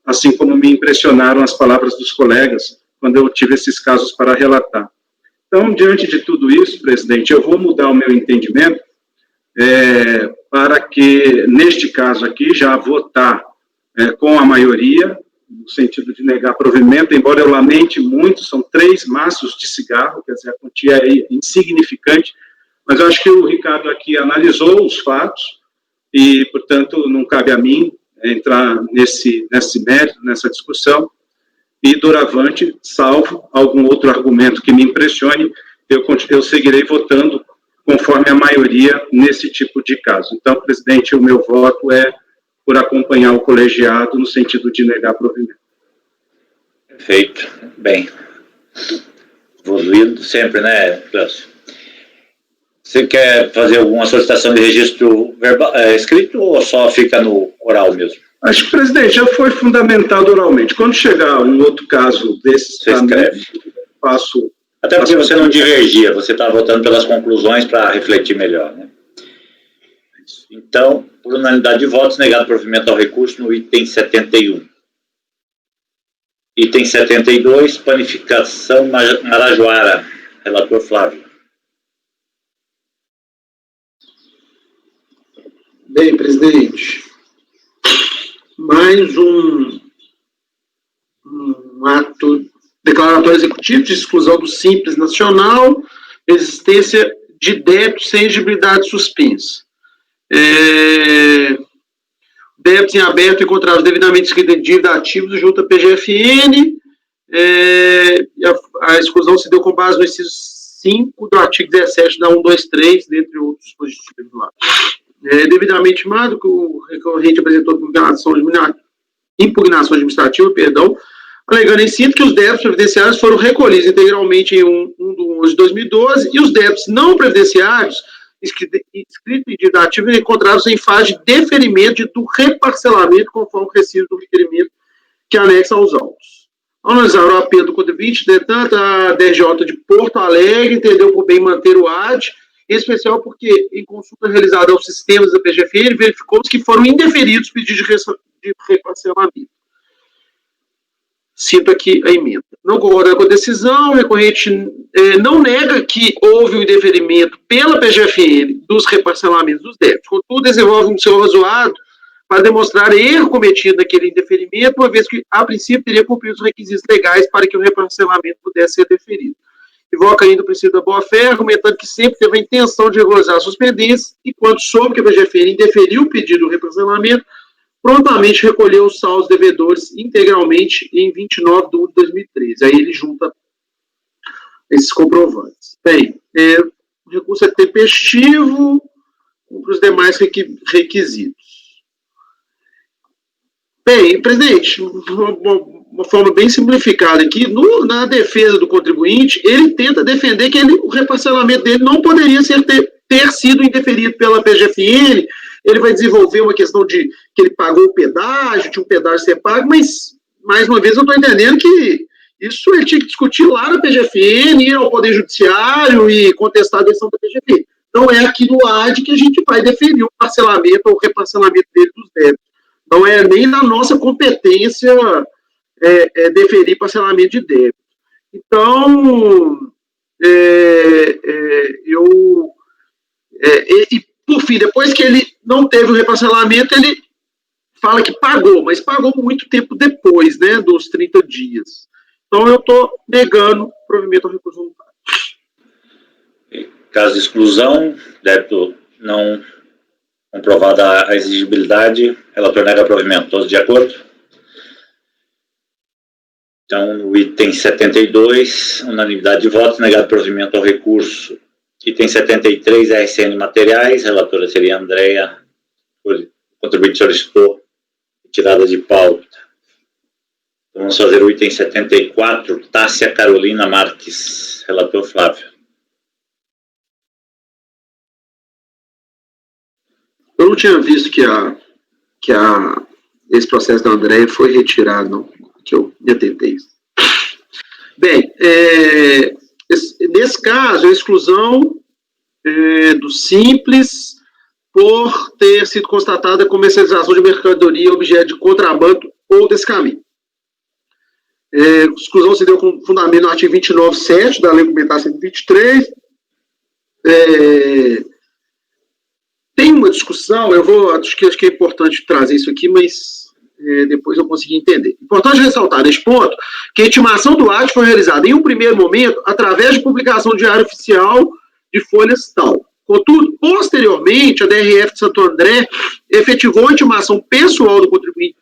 assim como me impressionaram as palavras dos colegas, quando eu tive esses casos para relatar. Então, diante de tudo isso, presidente, eu vou mudar o meu entendimento para que, neste caso aqui, já votar com a maioria no sentido de negar provimento, embora eu lamente muito, são 3 maços de cigarro, quer dizer, a quantia é insignificante, mas eu acho que o Ricardo aqui analisou os fatos e, portanto, não cabe a mim entrar nesse mérito, nessa discussão, e, doravante, salvo algum outro argumento que me impressione, eu seguirei votando conforme a maioria nesse tipo de caso. Então, presidente, o meu voto é por acompanhar o colegiado no sentido de negar provimento. Perfeito. Bem, evoluindo sempre, né, Cláudio? Você quer fazer alguma solicitação de registro verbal, escrito ou só fica no oral mesmo? Acho que, presidente, já foi fundamentado oralmente. Quando chegar um outro caso desses, você escreve. Faço. Até porque você não divergia, você está votando pelas conclusões para refletir melhor, né? Então, por unanimidade de votos, negado provimento ao recurso no item 71. Item 72, panificação Marajoara. Relator Flávio. Bem, presidente, mais um ato declaratório executivo de exclusão do Simples Nacional, existência de débitos sem exigibilidade suspensa. Débitos em aberto encontrados devidamente escritos em dívida ativos junto à PGFN, a exclusão se deu com base no inciso 5 do artigo 17 da 123, dentre outros dispositivos lá. Devidamente mado, que o recorrente apresentou impugnação administrativa, alegando em cinto que os débitos previdenciários foram recolhidos integralmente em 1 de 11 de 2012 e os débitos não previdenciários inscritos em dívida ativa encontrados em fase de deferimento do reparcelamento conforme o recibo do requerimento que anexa aos autos. Ao analisar o apelo do contribuinte, entretanto, a DRJ de Porto Alegre entendeu por bem manter o AD, em especial porque, em consulta realizada aos sistemas da PGFN, verificou-se que foram indeferidos pedidos de reparcelamento. Cito aqui a emenda. Não concordando com a decisão, o recorrente não nega que houve um indeferimento pela PGFN dos reparcelamentos dos débitos. Contudo, desenvolve um seu razoado para demonstrar erro cometido naquele indeferimento, uma vez que, a princípio, teria cumprido os requisitos legais para que o reparcelamento pudesse ser deferido. Invoca ainda o princípio da boa-fé, argumentando que sempre teve a intenção de regularizar as suspendências e, quando soube que a PGFN indeferiu o pedido de reparcelamento, prontamente recolheu os saldos devedores integralmente em 29 de 1 de 2013. Aí ele junta esses comprovantes. Bem, o recurso é tempestivo, cumpre os demais requisitos. Bem, presidente, uma forma bem simplificada aqui, na defesa do contribuinte, ele tenta defender que o reparcelamento dele não poderia ter sido indeferido pela PGFN. Ele vai desenvolver uma questão de que ele pagou o pedágio, tinha um pedágio a ser pago, mas, mais uma vez, eu estou entendendo que isso ele tinha que discutir lá na PGFN, ir ao Poder Judiciário e contestar a decisão da PGFN. Não é aqui no AD que a gente vai deferir o parcelamento ou o reparcelamento dele dos débitos. Não é nem na nossa competência deferir parcelamento de débito. Então, por fim, depois que ele não teve o reparcelamento, ele fala que pagou, mas pagou muito tempo depois, né, dos 30 dias. Então, eu estou negando o provimento ao recurso voluntário. Caso de exclusão, débito não comprovada a exigibilidade, relator nega provimento. Todos de acordo? Então, no item 72, unanimidade de votos, negado provimento ao recurso. Item 73, RCN Materiais, relatora seria Andréia, o contribuinte solicitou retirada de pauta. Então, vamos fazer o item 74, Tássia Carolina Marques, relator Flávio. Eu não tinha visto que esse processo da Andréia foi retirado, não, que eu me atentei. Bem, nesse caso, a exclusão do Simples por ter sido constatada a comercialização de mercadoria objeto de contrabando ou descaminho. A exclusão se deu com fundamento no artigo 29.7 da Lei Complementar 123. Tem uma discussão, acho que é importante trazer isso aqui, mas depois eu consegui entender. Importante ressaltar neste ponto que a intimação do AD foi realizada em um primeiro momento através de publicação do Diário Oficial de folhas tal. Contudo, posteriormente, a DRF de Santo André efetivou a intimação pessoal do contribuinte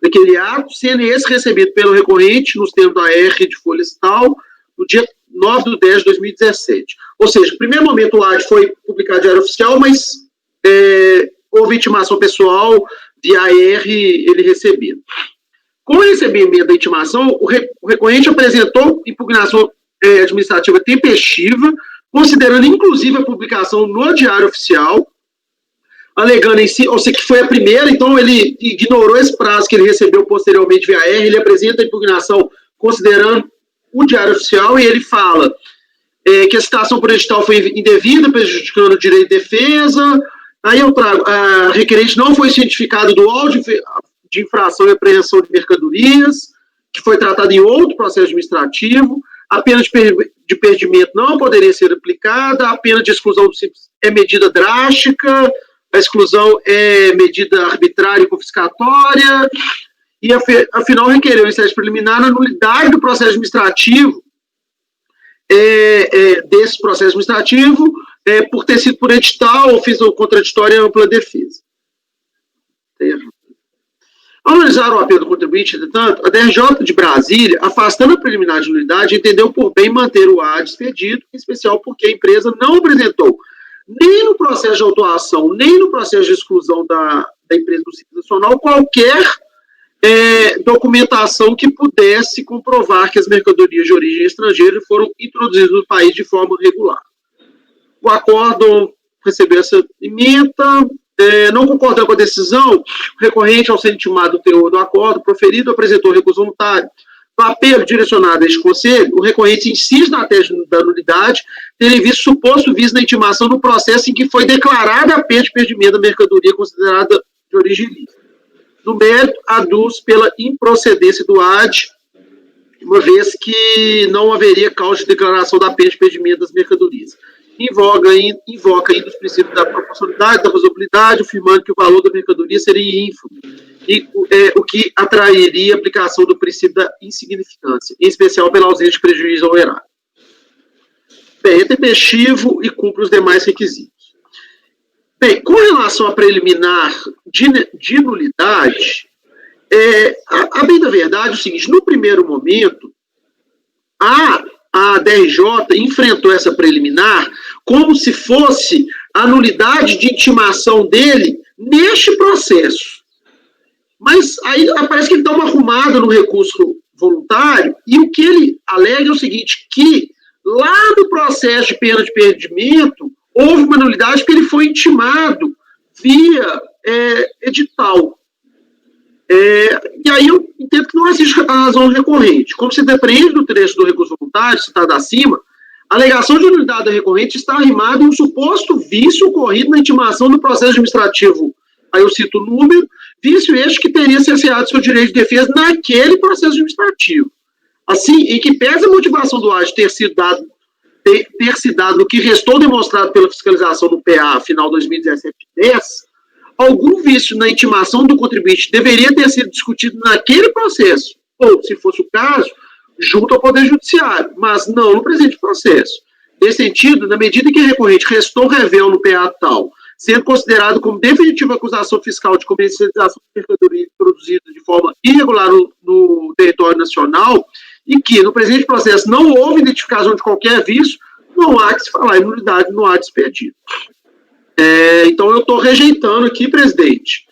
daquele ato, sendo esse recebido pelo recorrente nos termos da R de folhas tal, no dia 9/10/2017. Ou seja, no primeiro momento o AD foi publicado no Diário Oficial, mas houve intimação pessoal via R ele recebido. Com o recebimento da intimação, o recorrente apresentou impugnação administrativa tempestiva, considerando inclusive a publicação no Diário Oficial, alegando em si, ou seja, que foi a primeira, então ele ignorou esse prazo que ele recebeu posteriormente via R, ele apresenta a impugnação considerando o Diário Oficial e ele fala que a citação por edital foi indevida, prejudicando o direito de defesa. Aí eu trago, a requerente não foi cientificado do áudio de infração e apreensão de mercadorias, que foi tratado em outro processo administrativo, a pena de perdimento não poderia ser aplicada, a pena de exclusão do simples é medida drástica, a exclusão é medida arbitrária e confiscatória, e afinal requereu em instância preliminar a nulidade do processo administrativo, desse processo administrativo, por ter sido por edital, ofício contraditório e ampla defesa. Ao analisar o apelo do contribuinte, entretanto, a DRJ de Brasília, afastando a preliminar de nulidade, entendeu por bem manter o AD expedido, em especial porque a empresa não apresentou, nem no processo de autuação, nem no processo de exclusão da empresa do Simples Nacional, qualquer documentação que pudesse comprovar que as mercadorias de origem estrangeira foram introduzidas no país de forma regular. O acórdão recebeu essa emenda, não concordando com a decisão, o recorrente, ao ser intimado do teor do acórdão proferido, apresentou recurso voluntário. No apelo direcionado a este conselho, o recorrente insiste na tese da nulidade, tendo visto suposto vício na intimação no processo em que foi declarada a perda de perdimento da mercadoria considerada de origem ilícita. No mérito, aduz pela improcedência do AD, uma vez que não haveria causa de declaração da perda de perdimento das mercadorias. Invoca ainda os princípios da proporcionalidade, da razoabilidade, afirmando que o valor da mercadoria seria ínfimo, e o que atrairia a aplicação do princípio da insignificância, em especial pela ausência de prejuízo ao erário. Bem, é tempestivo e cumpre os demais requisitos. Bem, com relação à preliminar de nulidade, a bem da verdade é o seguinte, no primeiro momento, a DRJ enfrentou essa preliminar como se fosse a nulidade de intimação dele neste processo. Mas aí parece que ele dá uma arrumada no recurso voluntário, e o que ele alega é o seguinte, que lá no processo de pena de perdimento, houve uma nulidade porque ele foi intimado via edital. E aí eu entendo que não existe a razão recorrente. Como se depreende do trecho do recurso voluntário, citado acima, a alegação de nulidade da recorrente está arrimada em um suposto vício ocorrido na intimação do processo administrativo. Aí eu cito o número, vício este que teria cerceado seu direito de defesa naquele processo administrativo. Assim, em que pese a motivação do AD ter se dado no que restou demonstrado pela fiscalização do PA final 2017-10, algum vício na intimação do contribuinte deveria ter sido discutido naquele processo, ou, se fosse o caso, junto ao Poder Judiciário, mas não no presente processo. Nesse sentido, na medida em que a recorrente restou rével no PA tal, sendo considerado como definitiva acusação fiscal de comercialização de mercadoria produzida de forma irregular no território nacional, e que no presente processo não houve identificação de qualquer vício, não há que se falar em nulidade no ato expedido. Então, eu estou rejeitando aqui, presidente,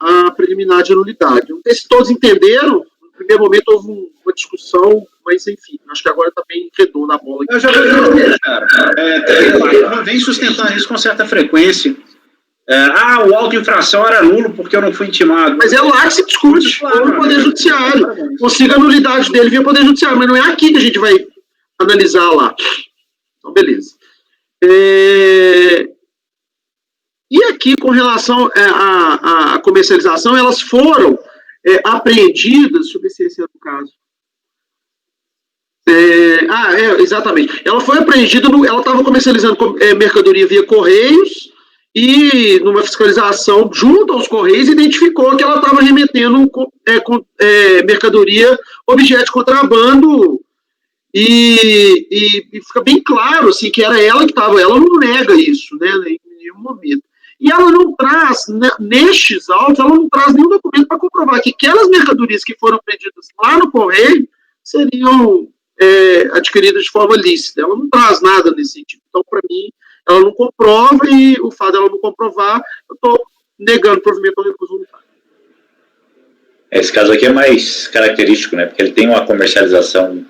a preliminar de nulidade. Não sei se todos entenderam. No primeiro momento houve uma discussão, mas enfim, acho que agora está bem redonda a bola. Eu já vou entender, cara. Vem sustentando isso com certa frequência. O auto-infração era nulo porque eu não fui intimado. Mas é lá que se discute, claro, no Poder Judiciário. Consiga a nulidade dele via Poder Judiciário, mas não é aqui que a gente vai analisar lá. Então, beleza. E aqui, com relação à comercialização, elas foram apreendidas, deixa eu ver se esse é o caso. Exatamente. Ela foi apreendida, ela estava comercializando mercadoria via Correios, e numa fiscalização junto aos Correios, identificou que ela estava remetendo mercadoria, objeto de contrabando, e fica bem claro, assim, que era ela que estava, ela não nega isso, né, em nenhum momento. E ela não traz, nestes autos, ela não traz nenhum documento para comprovar que aquelas mercadorias que foram prendidas lá no Correio seriam adquiridas de forma lícita. Ela não traz nada nesse sentido. Então, para mim, ela não comprova, e o fato dela não comprovar, eu estou negando o provimento ao recurso voluntário. Esse caso aqui é mais característico, né? Porque ele tem uma comercialização.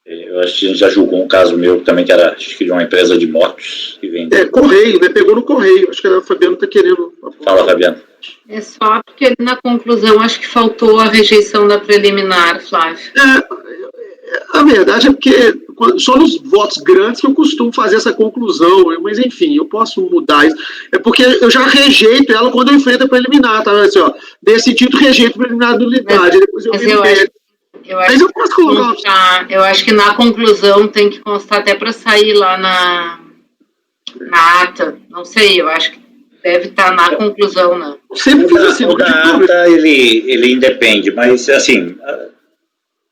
Eu acho que a gente já julgou um caso meu também, que era, acho que de uma empresa de motos que vende. Correio, né? Pegou no Correio. Acho que a Fabiana está querendo. Fala, Fabiana. É só porque na conclusão acho que faltou a rejeição da preliminar, Flávio. A verdade é porque só nos votos grandes que eu costumo fazer essa conclusão, mas enfim, eu posso mudar isso. É porque eu já rejeito ela quando eu enfrento a preliminar, tá? Assim, ó, decidido rejeito a preliminar de nulidade, depois mas eu posso colocar. Eu acho que na conclusão tem que constar até para sair lá na ata. Não sei, eu acho que deve estar na conclusão, né? Sempre fiz assim. O da ata, ele independe, mas assim,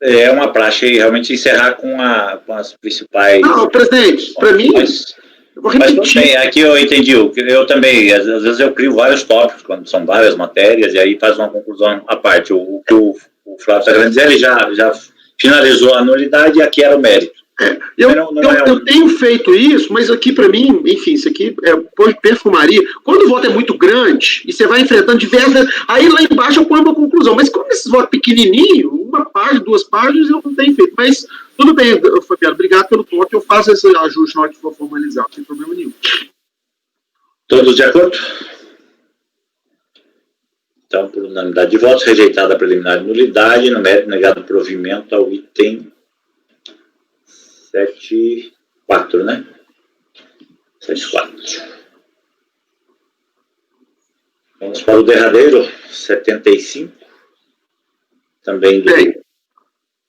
é uma praxe realmente encerrar com as principais. Não, presidente, para mim. Eu vou repetir. Mas também, aqui eu entendi, eu também, às vezes eu crio vários tópicos, quando são várias matérias, e aí faz uma conclusão à parte. O que o Flávio está querendo dizer, ele já finalizou a nulidade e aqui era o mérito. Eu tenho feito isso, mas aqui para mim, enfim, isso aqui é perfumaria. Quando o voto é muito grande e você vai enfrentando diversas, aí lá embaixo eu ponho uma conclusão. Mas como esses votos pequenininho, uma página, 2 páginas, eu não tenho feito. Mas tudo bem, Fabiano, obrigado pelo ponto. Eu faço esse ajuste na hora que for formalizar, sem problema nenhum. Todos de acordo? Então, por unanimidade de votos, rejeitada a preliminar de nulidade, no mérito negado provimento ao item 7.4, né? 7.4. Vamos para o derradeiro, 75. Também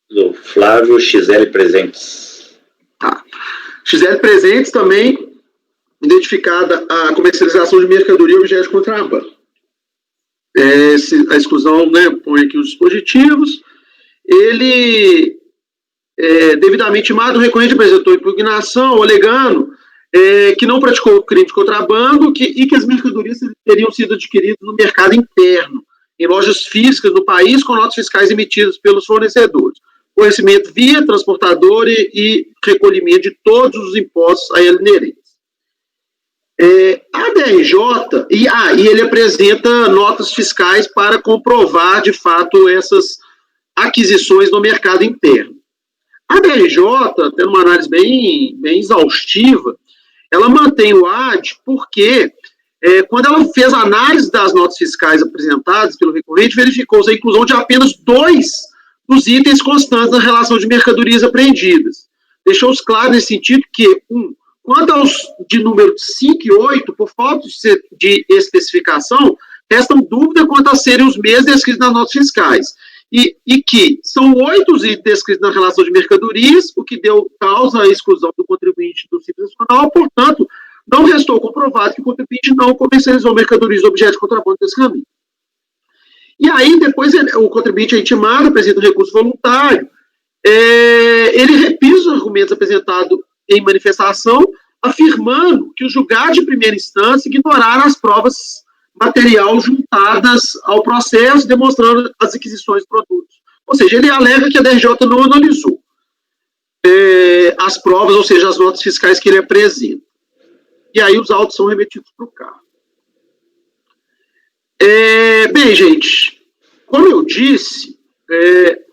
do Flávio XL Presentes. Tá. XL Presentes também, identificada a comercialização de mercadoria e objetos de contrabando. A exclusão, né, põe aqui os dispositivos. Ele devidamente timado, o recorrente apresentou impugnação, alegando que não praticou crime de contrabando e que as mercadorias teriam sido adquiridas no mercado interno, em lojas físicas no país, com notas fiscais emitidas pelos fornecedores. Conhecimento via transportador e recolhimento de todos os impostos a ele inerentes. A DRJ, e ele apresenta notas fiscais para comprovar, de fato, essas aquisições no mercado interno. A DRJ, tendo uma análise bem exaustiva, ela mantém o AD porque, quando ela fez a análise das notas fiscais apresentadas pelo recorrente, verificou-se a inclusão de apenas 2 dos itens constantes na relação de mercadorias apreendidas. Deixou-se claro nesse sentido que, quanto aos de número 5 e 8, por falta de especificação, restam dúvida quanto a serem os mesmos descritos nas notas fiscais. E que são 8 os itens descritos na relação de mercadorias, o que deu causa à exclusão do contribuinte do Simples Nacional, portanto, não restou comprovado que o contribuinte não comercializou mercadorias ou objetos de contrabando desse caminho. E aí, depois, o contribuinte é intimado, apresenta um recurso voluntário, ele repisa os argumentos apresentados em manifestação, afirmando que os julgados de primeira instância ignoraram as provas material juntadas ao processo, demonstrando as aquisições de produtos. Ou seja, ele alega que a DRJ não analisou as provas, ou seja, as notas fiscais que ele apresenta. E aí os autos são remetidos para o carro. Bem, gente, como eu disse,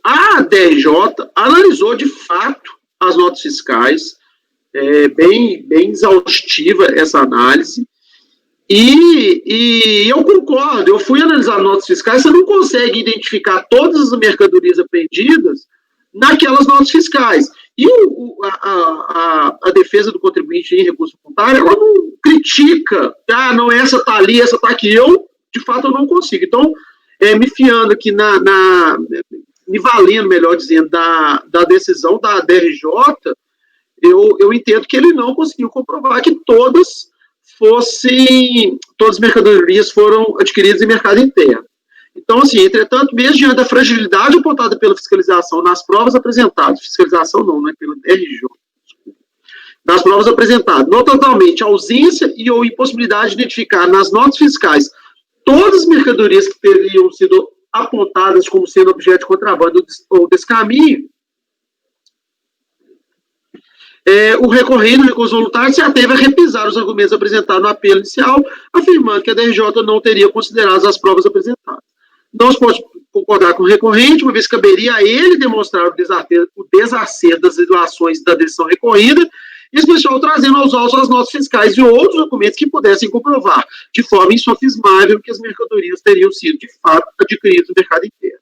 a DRJ analisou de fato as notas fiscais, bem exaustiva essa análise, e eu concordo, eu fui analisar notas fiscais, você não consegue identificar todas as mercadorias apreendidas naquelas notas fiscais. E a defesa do contribuinte em recurso voluntário, ela não critica, não, essa está ali, essa está aqui. De fato, eu não consigo. Então, me fiando aqui me valendo, melhor dizendo, da decisão da DRJ, eu entendo que ele não conseguiu comprovar que todas todas as mercadorias foram adquiridas em mercado interno. Então, assim, entretanto, mesmo diante da fragilidade apontada pela fiscalização nas provas apresentadas, fiscalização não, né, pelo DRJ, nas provas apresentadas, notavelmente, ausência e ou impossibilidade de identificar nas notas fiscais todas as mercadorias que teriam sido apontadas como sendo objeto de contrabando ou descaminho, o recorrente, o recurso voluntário, se ateve a repisar os argumentos apresentados no apelo inicial, afirmando que a DRJ não teria considerado as provas apresentadas. Não se pode concordar com o recorrente, uma vez que caberia a ele demonstrar o desacerto das situações da decisão recorrida, em especial trazendo aos autos as notas fiscais e outros documentos que pudessem comprovar, de forma insofismável, que as mercadorias teriam sido, de fato, adquiridas no mercado interno.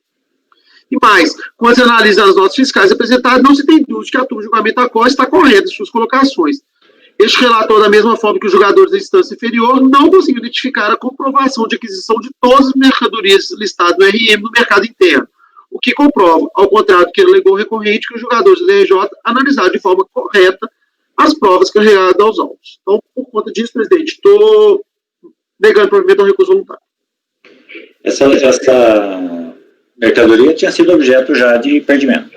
E mais, quando se analisa as notas fiscais apresentadas, não se tem dúvida que a turma de julgamento da COR está correta em suas colocações. Este relator, da mesma forma que os julgadores da instância inferior, não conseguiu identificar a comprovação de aquisição de todas as mercadorias listadas no RM no mercado interno, o que comprova, ao contrário do que alegou o recorrente, que os julgadores da DRJ analisaram de forma correta as provas carregadas aos autos. Então, por conta disso, presidente, estou negando o provimento ao recurso voluntário. Essa mercadoria tinha sido objeto já de perdimento.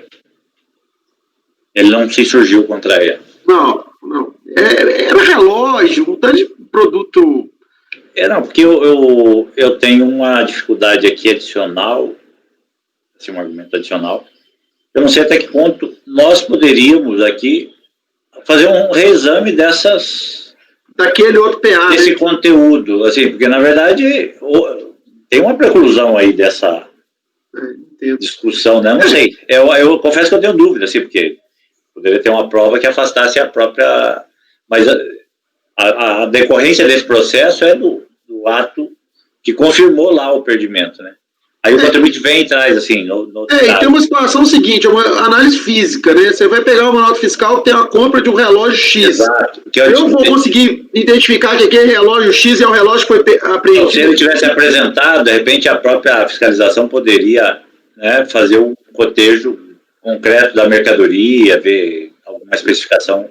Ele não se surgiu contra ela. Não. Era relógio, um tanto de produto. Não, porque eu tenho uma dificuldade aqui adicional, assim, um argumento adicional. Eu não sei até que ponto nós poderíamos aqui fazer um reexame daquele outro PA, desse conteúdo, assim, porque na verdade tem uma preclusão aí dessa discussão, né? Não sei. Eu confesso que eu tenho dúvida, assim, porque poderia ter uma prova que afastasse a própria. Mas a decorrência desse processo é do ato que confirmou lá o perdimento, né? Aí o contribuinte vem e traz, assim... e tem uma situação seguinte, é uma análise física, né? Você vai pegar uma nota fiscal que tem a compra de um relógio X. Exato. Eu vou conseguir identificar que aquele relógio X é o relógio que foi apreendido. Se ele tivesse apresentado, de repente a própria fiscalização poderia, né, fazer um cotejo concreto da mercadoria, ver alguma especificação.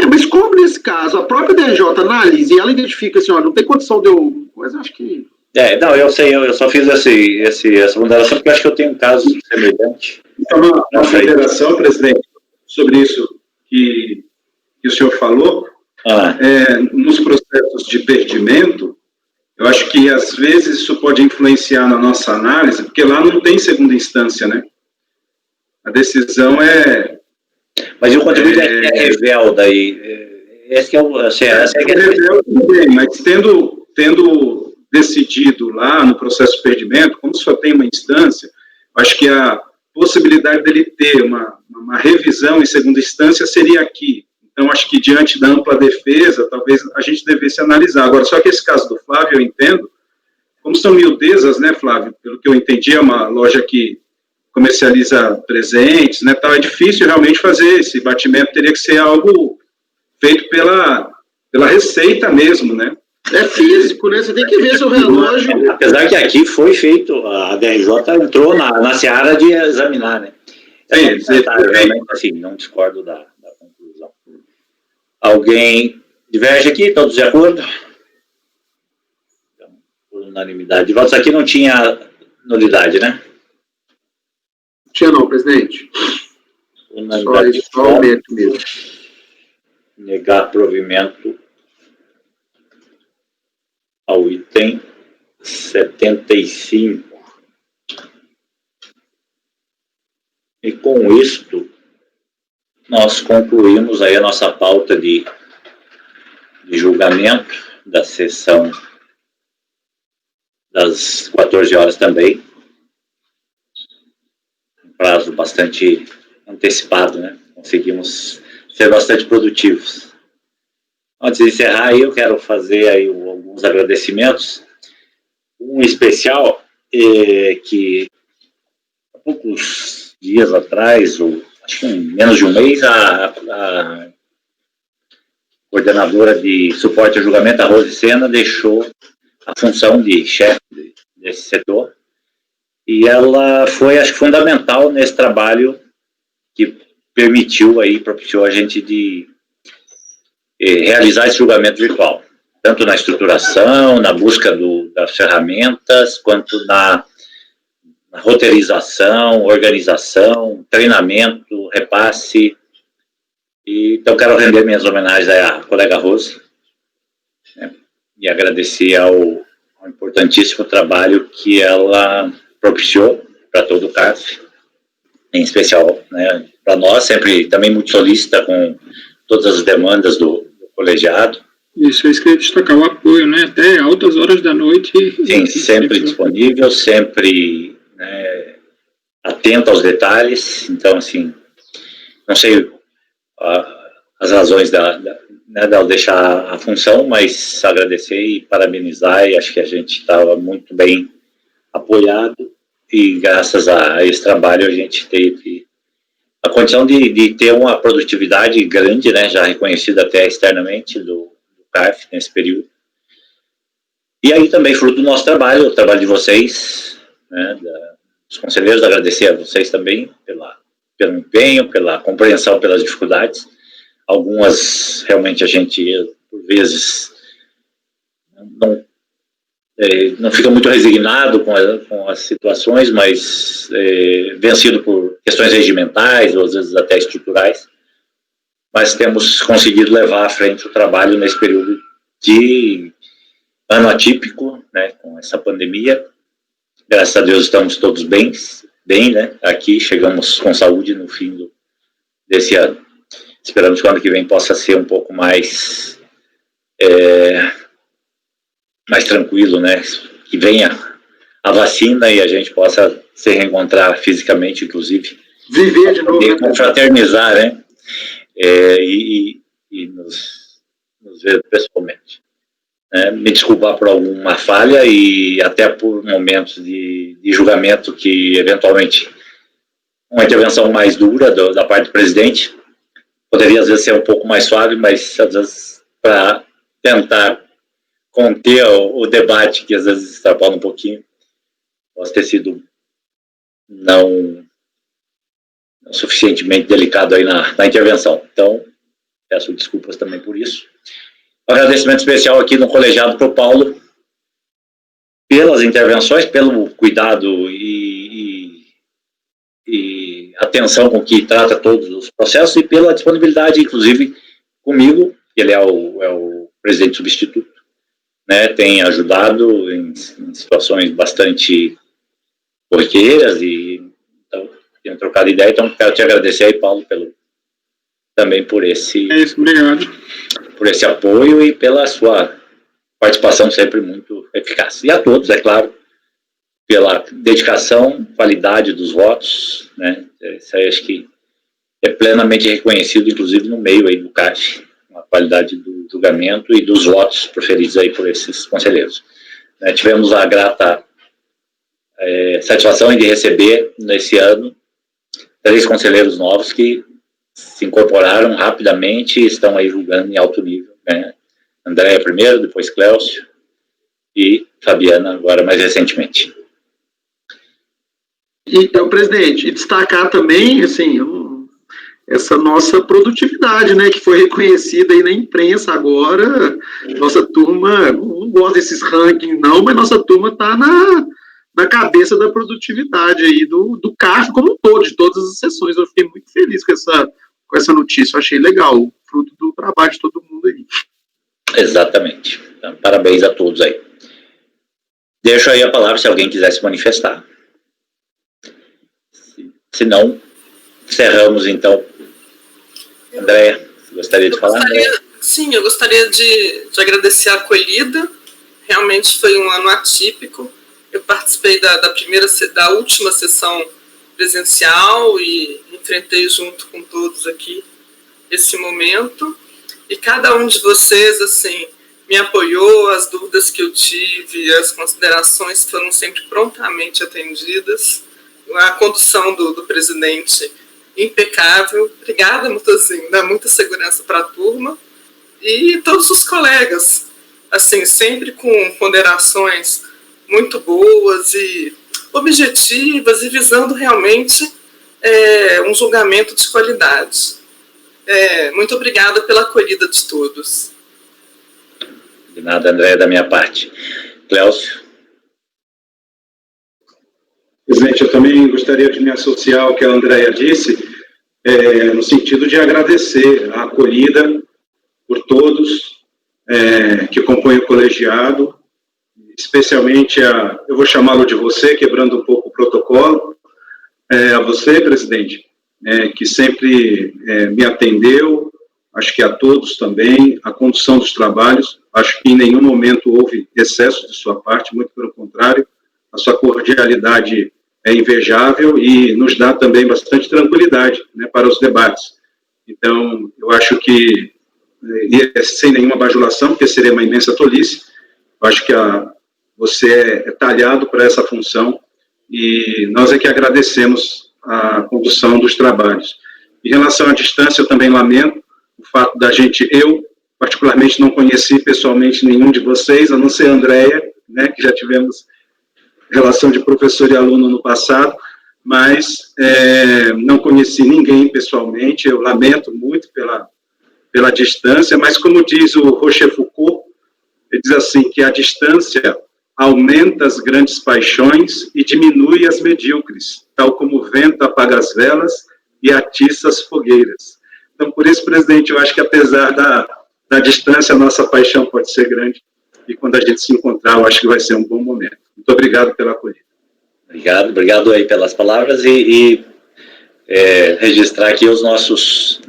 Mas como nesse caso a própria DRJ analisa e ela identifica assim, não tem condição de eu... Mas acho que... Não, eu sei, eu só fiz essa ponderação porque eu acho que eu tenho um caso semelhante. Então, uma federação, presidente, sobre isso que o senhor falou, nos processos de perdimento, eu acho que às vezes isso pode influenciar na nossa análise, porque lá não tem segunda instância, né? A decisão é... Mas o contribuinte é rebelde aí. Esse que é o... rebelde, tudo bem, mas tendo decidido lá no processo de perdimento, como só tem uma instância, acho que a possibilidade dele ter uma revisão em segunda instância seria aqui. Então, acho que diante da ampla defesa, talvez a gente devesse analisar. Agora, só que esse caso do Flávio, eu entendo, como são miudezas, né, Flávio? Pelo que eu entendi, é uma loja que comercializa presentes, né, tal, é difícil realmente fazer esse batimento, teria que ser algo feito pela receita mesmo, né? É físico, né? Você tem que ver seu relógio. Apesar que aqui foi feito, a DRJ entrou na seara de examinar, né? Realmente, assim, não discordo da conclusão. Alguém diverge aqui? Todos de acordo? Então, por unanimidade de votos, aqui não tinha nulidade, né? Tinha não, presidente. Unanimidade só o aumento mesmo. Negar provimento ao item 75. E com isto, nós concluímos aí a nossa pauta de julgamento da sessão das 14 horas também. Um prazo bastante antecipado, né? Conseguimos ser bastante produtivos. Antes de encerrar, eu quero fazer aí alguns agradecimentos. Um especial que há poucos dias atrás, ou acho que menos de um mês, a coordenadora de suporte ao julgamento, a Rose Sena, deixou a função de chefe desse setor. E ela foi, acho que, fundamental nesse trabalho que propiciou a gente de realizar esse julgamento virtual. tanto na estruturação, na busca das ferramentas, quanto na roteirização, organização, treinamento, repasse. Então, quero render minhas homenagens à colega Rose, né, e agradecer ao importantíssimo trabalho que ela propiciou para todo o CARF, em especial, né, para nós, sempre também muito solícita com todas as demandas do colegiado. Isso, é isso que eu ia destacar, o apoio, né, até altas horas da noite. Sim, sempre disponível, sempre, né, atento aos detalhes. Então, assim, não sei as razões né, de deixar a função, mas agradecer e parabenizar, e acho que a gente estava muito bem apoiado, e graças a esse trabalho a gente teve a condição de ter uma produtividade grande, né, já reconhecida até externamente do CARF nesse período. E aí também fruto do nosso trabalho, o trabalho de vocês, né, dos conselheiros, agradecer a vocês também pelo empenho, pela compreensão, pelas dificuldades. Algumas realmente a gente, por vezes, não fica muito resignado com as situações, mas vencido por questões regimentais, ou às vezes até estruturais, mas temos conseguido levar à frente o trabalho nesse período de ano atípico, né, com essa pandemia. Graças a Deus estamos todos bem, né, aqui, chegamos com saúde no fim desse ano. Esperamos que o ano que vem possa ser um pouco mais tranquilo, né, que venha a vacina e a gente possa se reencontrar fisicamente, inclusive. Viver de novo. E confraternizar, né, e nos ver pessoalmente. Me desculpar por alguma falha e até por momentos de julgamento que, eventualmente, uma intervenção mais dura da parte do presidente poderia, às vezes, ser um pouco mais suave, mas, às vezes, para tentar conter o debate, que, às vezes, extrapola um pouquinho, pode ter sido não suficientemente delicado aí na intervenção. Então, peço desculpas também por isso. Um agradecimento especial aqui no colegiado para o Paulo, pelas intervenções, pelo cuidado e atenção com que trata todos os processos e pela disponibilidade, inclusive, comigo, que ele é o presidente substituto, né, tem ajudado em situações bastante corriqueiras e então, tenho trocado ideia, então quero te agradecer aí, Paulo, também por esse... É isso, obrigado. Por esse apoio e pela sua participação sempre muito eficaz. E a todos, é claro, pela dedicação, qualidade dos votos, né? Isso aí acho que é plenamente reconhecido, inclusive no meio aí do CARF, a qualidade do julgamento e dos votos proferidos aí por esses conselheiros. Tivemos a grata satisfação de receber, nesse ano, 3 conselheiros novos que se incorporaram rapidamente e estão aí julgando em alto nível, né? Andréia primeiro, depois Cléucio e Fabiana agora mais recentemente. E, presidente, destacar também, assim, essa nossa produtividade, né, que foi reconhecida aí na imprensa agora. Nossa turma, não gosto desses rankings não, mas nossa turma está na cabeça da produtividade aí do CARF como um todo, de todas as sessões. Eu fiquei muito feliz com essa notícia, eu achei legal, fruto do trabalho de todo mundo aí. Exatamente. Então, parabéns a todos aí. Deixo aí a palavra se alguém quiser se manifestar. Se não, encerramos então. Andréia, você gostaria de falar? Sim, eu gostaria de agradecer a acolhida. Realmente foi um ano atípico. Eu participei da última sessão presencial e enfrentei junto com todos aqui esse momento. E cada um de vocês, assim, me apoiou, as dúvidas que eu tive, as considerações foram sempre prontamente atendidas. A condução do presidente impecável. Obrigada, Mutazinho, dá muita segurança para a turma. E todos os colegas, assim, sempre com ponderações muito boas e objetivas e visando realmente um julgamento de qualidade. Muito obrigada pela acolhida de todos. De nada, André, da minha parte. Cléucio? Presidente, eu também gostaria de me associar ao que a Andréia disse, no sentido de agradecer a acolhida por todos que compõem o colegiado, especialmente eu vou chamá-lo de você, quebrando um pouco o protocolo, a você, presidente, que sempre me atendeu, acho que a todos também, a condução dos trabalhos, acho que em nenhum momento houve excesso de sua parte, muito pelo contrário, a sua cordialidade é invejável e nos dá também bastante tranquilidade, né, para os debates. Então, eu acho que, sem nenhuma bajulação, porque seria uma imensa tolice, eu acho que você é talhado para essa função e nós é que agradecemos a condução dos trabalhos. Em relação à distância, eu também lamento o fato da gente, eu particularmente não conheci pessoalmente nenhum de vocês, a não ser a Andréia, né, que já tivemos relação de professor e aluno no passado, mas não conheci ninguém pessoalmente, eu lamento muito pela distância, mas como diz o Rochefoucauld, ele diz assim, que a distância aumenta as grandes paixões e diminui as medíocres, tal como o vento apaga as velas e atiça as fogueiras. Então, por isso, presidente, eu acho que apesar da distância, a nossa paixão pode ser grande, e quando a gente se encontrar, eu acho que vai ser um bom momento. Muito obrigado pela acolhida. Obrigado aí pelas palavras e registrar aqui os nossos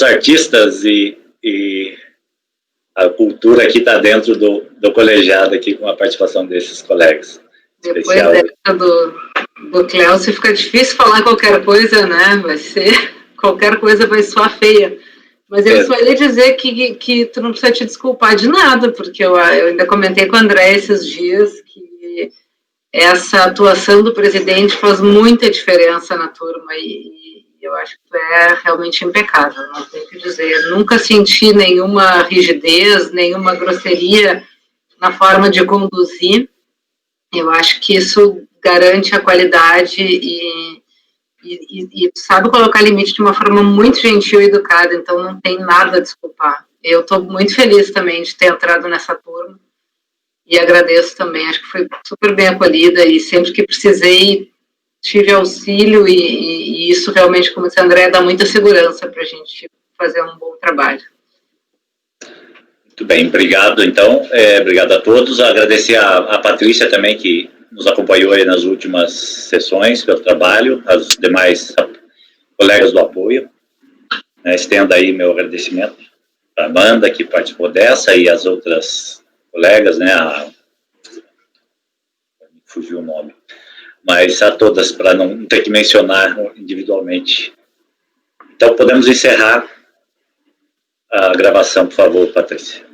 artistas e a cultura aqui está dentro do colegiado aqui com a participação desses colegas. Depois dessa do Cléucio fica difícil falar qualquer coisa, né? Qualquer coisa vai soar feia. Mas eu só ia dizer que tu não precisa te desculpar de nada, porque eu ainda comentei com o André esses dias que essa atuação do presidente faz muita diferença na turma e eu acho que tu é realmente impecável, não tenho o que dizer. Eu nunca senti nenhuma rigidez, nenhuma grosseria na forma de conduzir. Eu acho que isso garante a qualidade e sabe colocar limite de uma forma muito gentil e educada, então não tem nada a desculpar. Eu estou muito feliz também de ter entrado nessa turma e agradeço também, acho que foi super bem acolhida e sempre que precisei tive auxílio e isso realmente, como disse a André, dá muita segurança para a gente fazer um bom trabalho. Muito bem, obrigado então, obrigado a todos, agradecer a Patrícia também que nos acompanhou aí nas últimas sessões pelo trabalho, aos demais colegas do apoio. Estendo aí meu agradecimento para a Amanda, que participou dessa, e as outras colegas, né, fugiu o nome, mas a todas, para não ter que mencionar individualmente. Então, podemos encerrar a gravação, por favor, Patrícia.